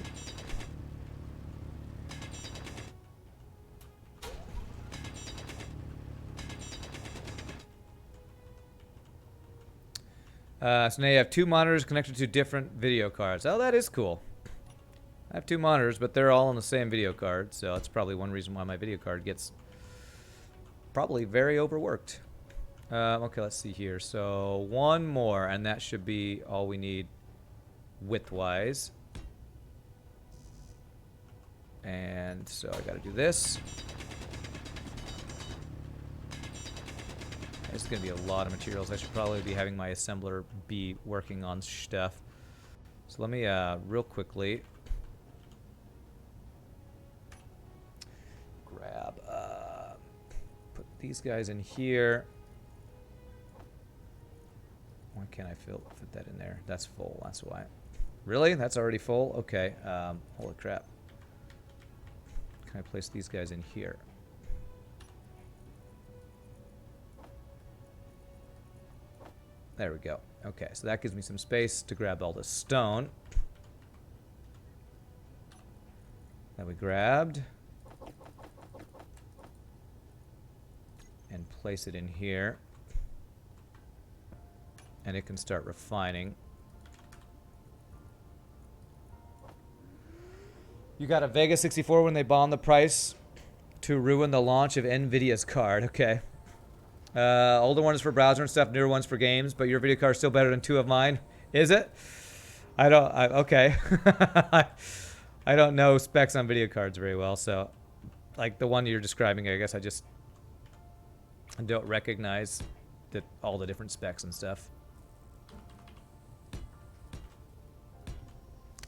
So now you have two monitors connected to different video cards. Oh, that is cool. I have two monitors, but they're all on the same video card, so that's probably one reason why my video card gets probably very overworked. Okay, let's see here. So one more, and that should be all we need width-wise. And so I gotta do this. It's gonna be a lot of materials. I should probably be having my assembler be working on stuff. So let me real quickly grab put these guys in here. Why can't I fit that in there? That's full, that's why. Really? That's already full? Okay. Holy crap. Can I place these guys in here? There we go. Okay, so that gives me some space to grab all this stone that we grabbed and place it in here. And it can start refining. You got a Vega 64 when they bombed the price to ruin the launch of NVIDIA's card. Okay. Older one is for browser and stuff, newer one's for games, but your video card is still better than two of mine. Is it? Okay. I don't know specs on video cards very well, so like the one you're describing, I guess I just don't recognize all the different specs and stuff.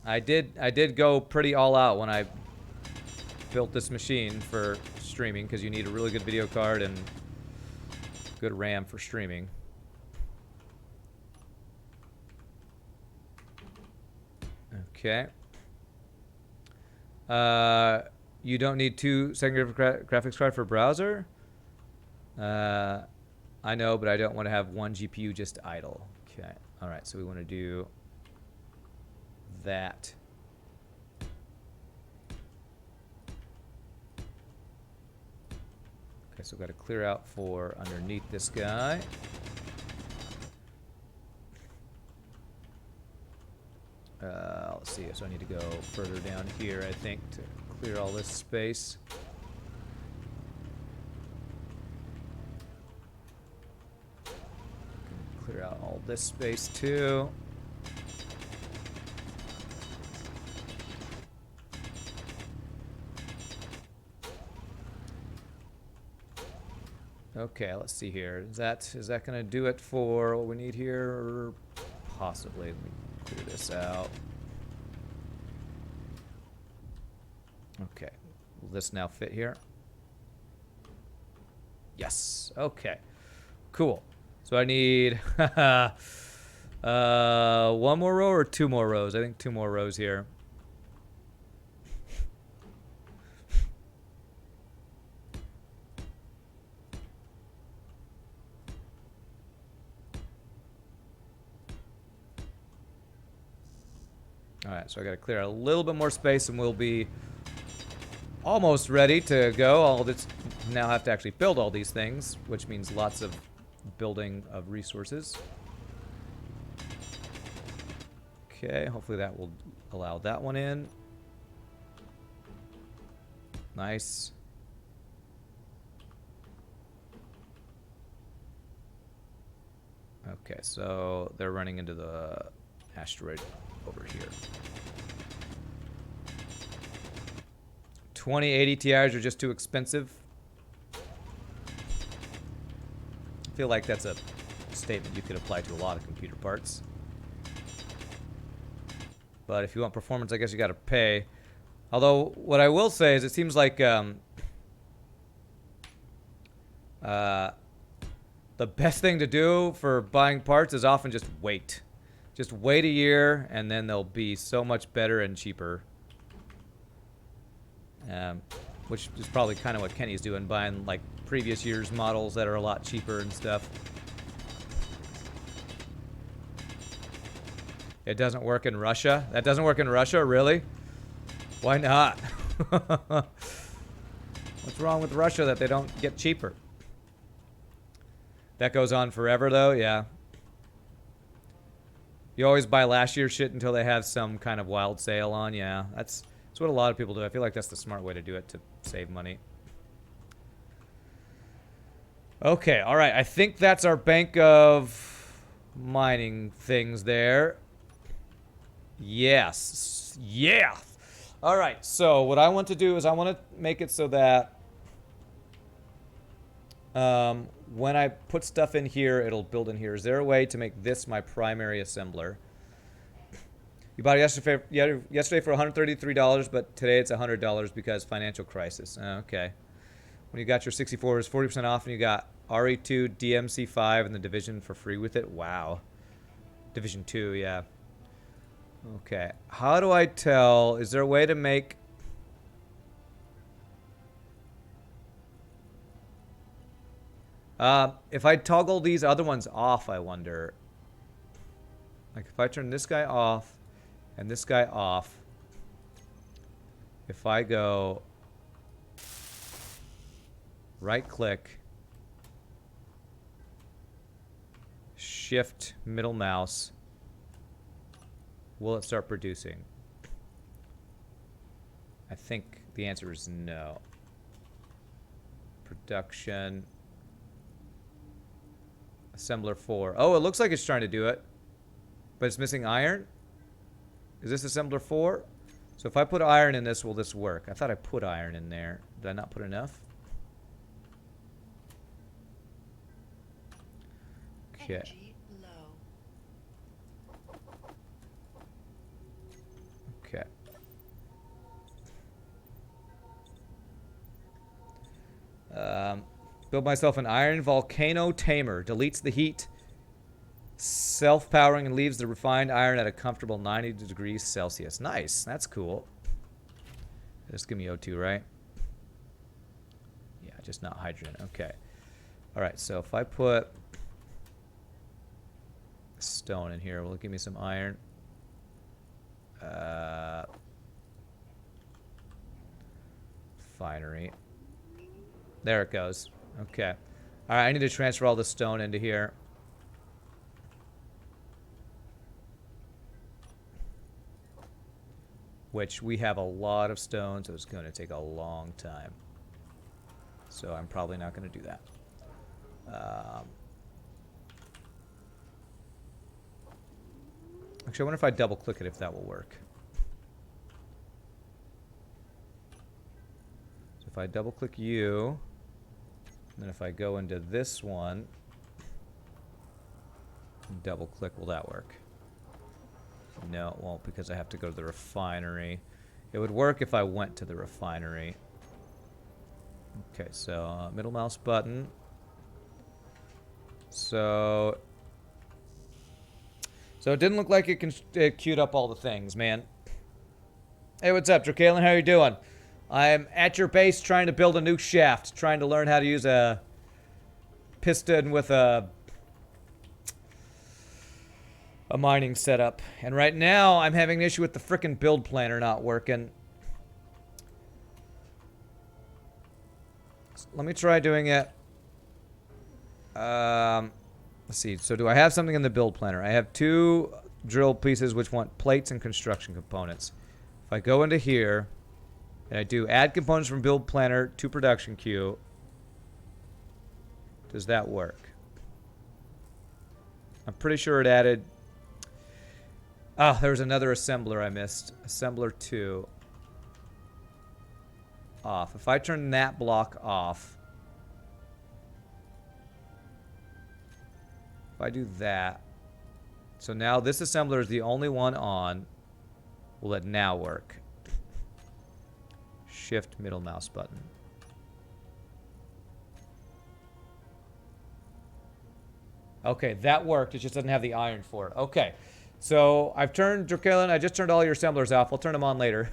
I did go pretty all out when I built this machine for streaming, because you need a really good video card and good RAM for streaming. Okay. You don't need two second graphics card for browser? I know, but I don't want to have one GPU just idle. Okay. All right, so we want to do that. Okay, so we've got to clear out for underneath this guy. Let's see, so I need to go further down here, I think, to clear all this space. Clear out all this space too. Okay, let's see here. Is that gonna do it for what we need here? Or possibly. Let me clear this out. Okay. Will this now fit here? Yes. Okay. Cool. So I need one more row or two more rows? I think two more rows here. Alright, so I gotta clear a little bit more space and we'll be almost ready to go. I'll just now have to actually build all these things, which means lots of building of resources. Okay, hopefully that will allow that one in. Nice. Okay, so they're running into the asteroid over here. 2080 Ti's are just too expensive. I feel like that's a statement you could apply to a lot of computer parts. But if you want performance, I guess you gotta pay. Although, what I will say is it seems like the best thing to do for buying parts is often just wait. Just wait a year, and then they'll be so much better and cheaper. Which is probably kind of what Kenny's doing, buying like previous year's models that are a lot cheaper and stuff. It doesn't work in Russia? That doesn't work in Russia, really? Why not? What's wrong with Russia that they don't get cheaper? That goes on forever, though? Yeah. You always buy last year's shit until they have some kind of wild sale on? Yeah, that's what a lot of people do. I feel like that's the smart way to do it to save money. Okay, alright. I think that's our bank of mining things there. Yes. Yeah! Alright, so what I want to do is I want to make it so that when I put stuff in here, it'll build in here. Is there a way to make this my primary assembler? You bought it yesterday for $133, but today it's $100 because financial crisis. Okay. When you got your 64, it's 40% off, and you got RE2, DMC5, and the Division for free with it. Wow. Division 2, yeah. Okay. How do I tell? Is there a way to make... if I toggle these other ones off, I wonder. Like, if I turn this guy off and this guy off, if I go right-click, shift middle mouse, will it start producing? I think the answer is no. Production. Assembler 4. Oh, it looks like it's trying to do it, but it's missing iron. Is this assembler 4? So if I put iron in this, will this work? I thought I put iron in there. Did I not put enough? Okay. Okay. Build myself an iron volcano tamer. Deletes the heat. Self-powering and leaves the refined iron at a comfortable 90 degrees Celsius. Nice. That's cool. Just give me O2, right? Yeah, just not hydrogen. Okay. Alright, so if I put stone in here, will it give me some iron? Refinery. There it goes. Okay. All right, I need to transfer all the stone into here. Which we have a lot of stone, so it's going to take a long time. So I'm probably not going to do that. Actually, I wonder if I double click it if that will work. So if I double click you, and then if I go into this one, double click, will that work? No, it won't because I have to go to the refinery. It would work if I went to the refinery. Okay, so middle mouse button. So it didn't look like it queued up all the things, man. Hey, what's up, Dracalen? How you doing? I'm at your base trying to build a new shaft, trying to learn how to use a piston with a mining setup. And right now, I'm having an issue with the frickin' build planner not working. So let me try doing it. Let's see. So do I have something in the build planner? I have 2 drill pieces which want plates and construction components. If I go into here, and I do add components from build planner to production queue, does that work? I'm pretty sure it added... Ah, there was another assembler I missed. Assembler 2. Off. If I turn that block off... If I do that... So now this assembler is the only one on. Will it now work? Shift middle mouse button. Okay, that worked. It just doesn't have the iron for it. Okay. So I've turned, Dracalen, I just turned all your assemblers off. I'll turn them on later.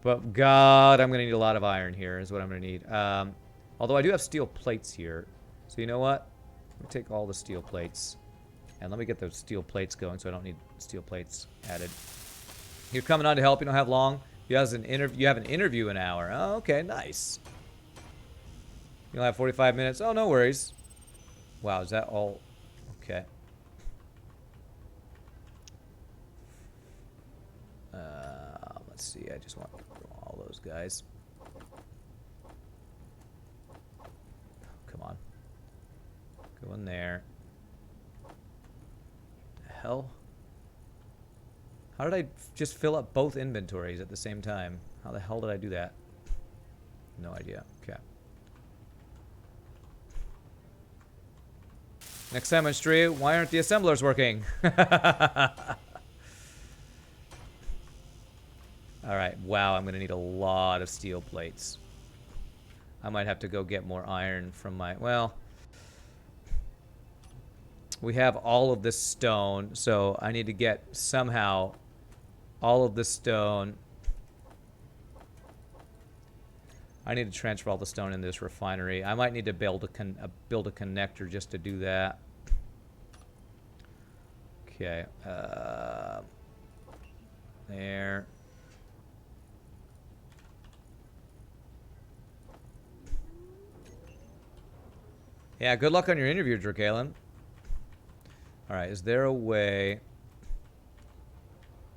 But God, I'm going to need a lot of iron here is what I'm going to need. Although I do have steel plates here. So you know what? Let me take all the steel plates. And let me get those steel plates going so I don't need steel plates added. You're coming on to help. You don't have long. You have an interview an hour. Oh, okay, nice. You'll have 45 minutes. Oh, no worries. Wow, is that all? Okay. Let's see. I just want all those guys. Come on. Go in there. The hell? How did I just fill up both inventories at the same time? How the hell did I do that? No idea. Okay. Next time on stream, why aren't the assemblers working? Alright, wow, I'm gonna need a lot of steel plates. I might have to go get more iron from my... Well... We have all of this stone, so I need to get somehow all of the stone. I need to transfer all the stone in this refinery. I might need to build a connector just to do that. Okay. There. Yeah, good luck on your interview, Dracalen. Alright, is there a way...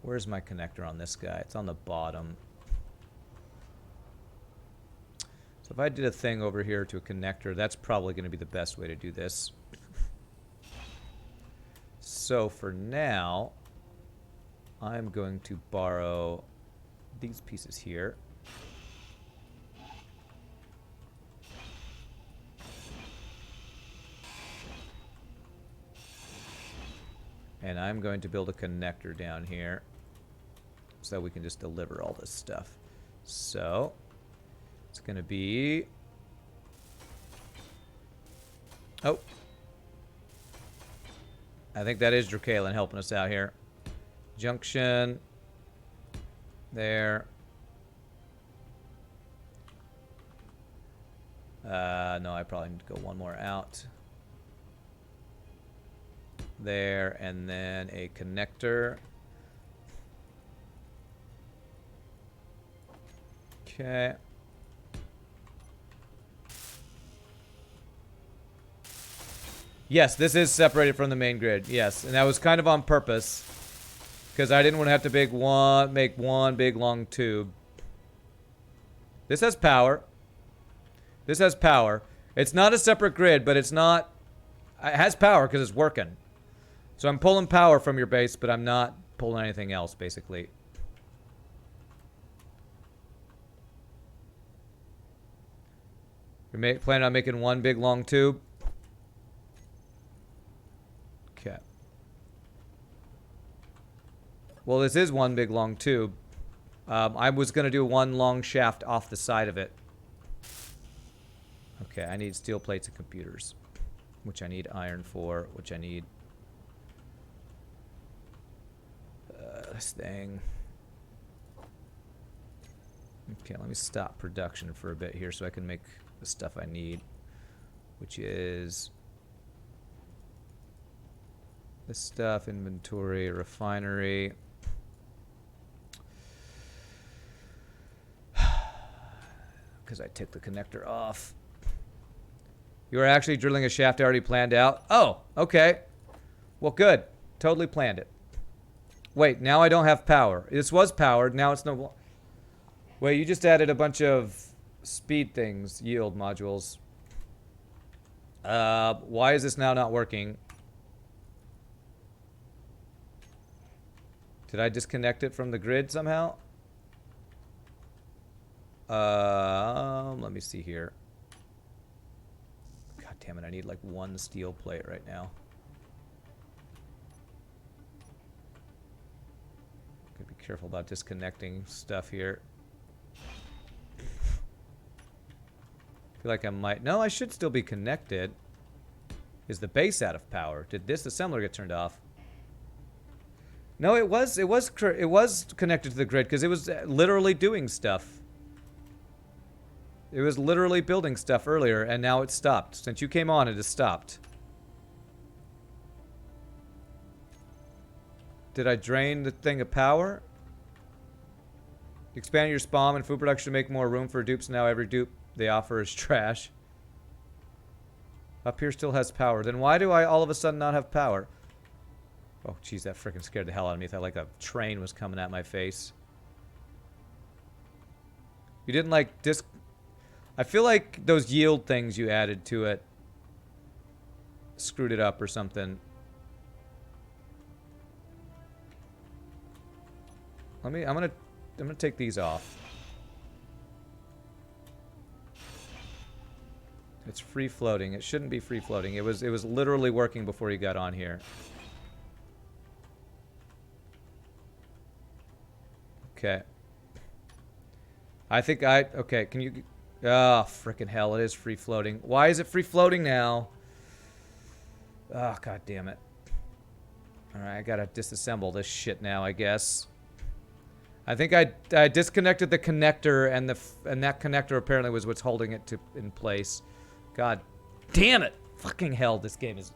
Where's my connector on this guy? It's on the bottom. So if I did a thing over here to a connector, that's probably going to be the best way to do this. So for now, I'm going to borrow these pieces here. And I'm going to build a connector down here so we can just deliver all this stuff. So it's going to be... Oh. I think that is Dracalen helping us out here. Junction. There. No, I probably need to go one more out. There, and then a connector. Okay. Yes, this is separated from the main grid. Yes, and that was kind of on purpose. Because I didn't want to have to make one big long tube. This has power. This has power. It's not a separate grid, but it's not... It has power because it's working. So I'm pulling power from your base, but I'm not pulling anything else, basically. You're planning on making one big long tube? Okay. Well, this is one big long tube. I was going to do one long shaft off the side of it. Okay, I need steel plates and computers. Which I need iron for. Which I need... this thing. Okay, let me stop production for a bit here so I can make the stuff I need. Which is... this stuff, inventory, refinery... because I took the connector off. You are actually drilling a shaft already planned out? Oh, okay. Well, good. Totally planned it. Wait, now I don't have power. This was powered. Now it's no... Wait, you just added a bunch of speed things. Yield modules. Why is this now not working? Did I disconnect it from the grid somehow? Let me see here. God damn it, I need like one steel plate right now. Gotta be careful about disconnecting stuff here. Feel like I might... No, I should still be connected. Is the base out of power? Did this assembler get turned off? No, it was connected to the grid because it was literally doing stuff. It was literally building stuff earlier, and now it's stopped. Since you came on, it has stopped. Did I drain the thing of power? Expand your spawn and food production to make more room for dupes. Now every dupe they offer is trash. Up here still has power. Then why do I all of a sudden not have power? Oh, jeez, that freaking scared the hell out of me. I thought like a train was coming at my face. You didn't like I feel like those yield things you added to it screwed it up or something. I'm gonna take these off. It's free floating. It shouldn't be free floating. It was literally working before you got on here. Okay. Okay, can you... Oh, frickin' hell, it is free floating. Why is it free floating now? Oh, god damn it. Alright, I gotta disassemble this shit now, I guess. I think I disconnected the connector, and that connector apparently was what's holding it in place. God damn it! Fucking hell, this game is...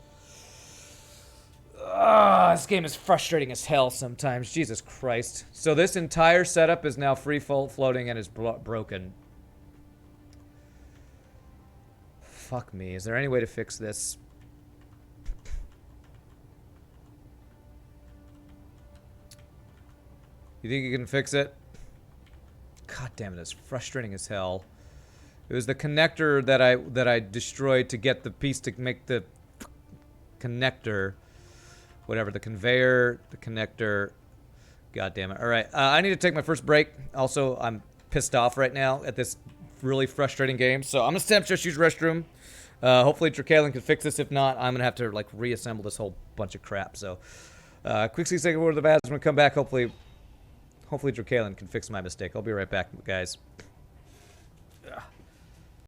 this game is frustrating as hell sometimes. Jesus Christ. So this entire setup is now free floating and is broken. Fuck me. Is there any way to fix this? You think you can fix it? God damn it, it's frustrating as hell. It was the connector that I destroyed to get the piece to make the connector. Whatever, the conveyor, the connector. God damn it. Alright, I need to take my first break. Also, I'm pissed off right now at this really frustrating game. So I'm gonna step just use restroom. Hopefully Dracalen can fix this. If not, I'm gonna have to like reassemble this whole bunch of crap. So quickly say a word of the bad. I'm gonna come back. Hopefully Dracalen can fix my mistake. I'll be right back, guys. Ugh.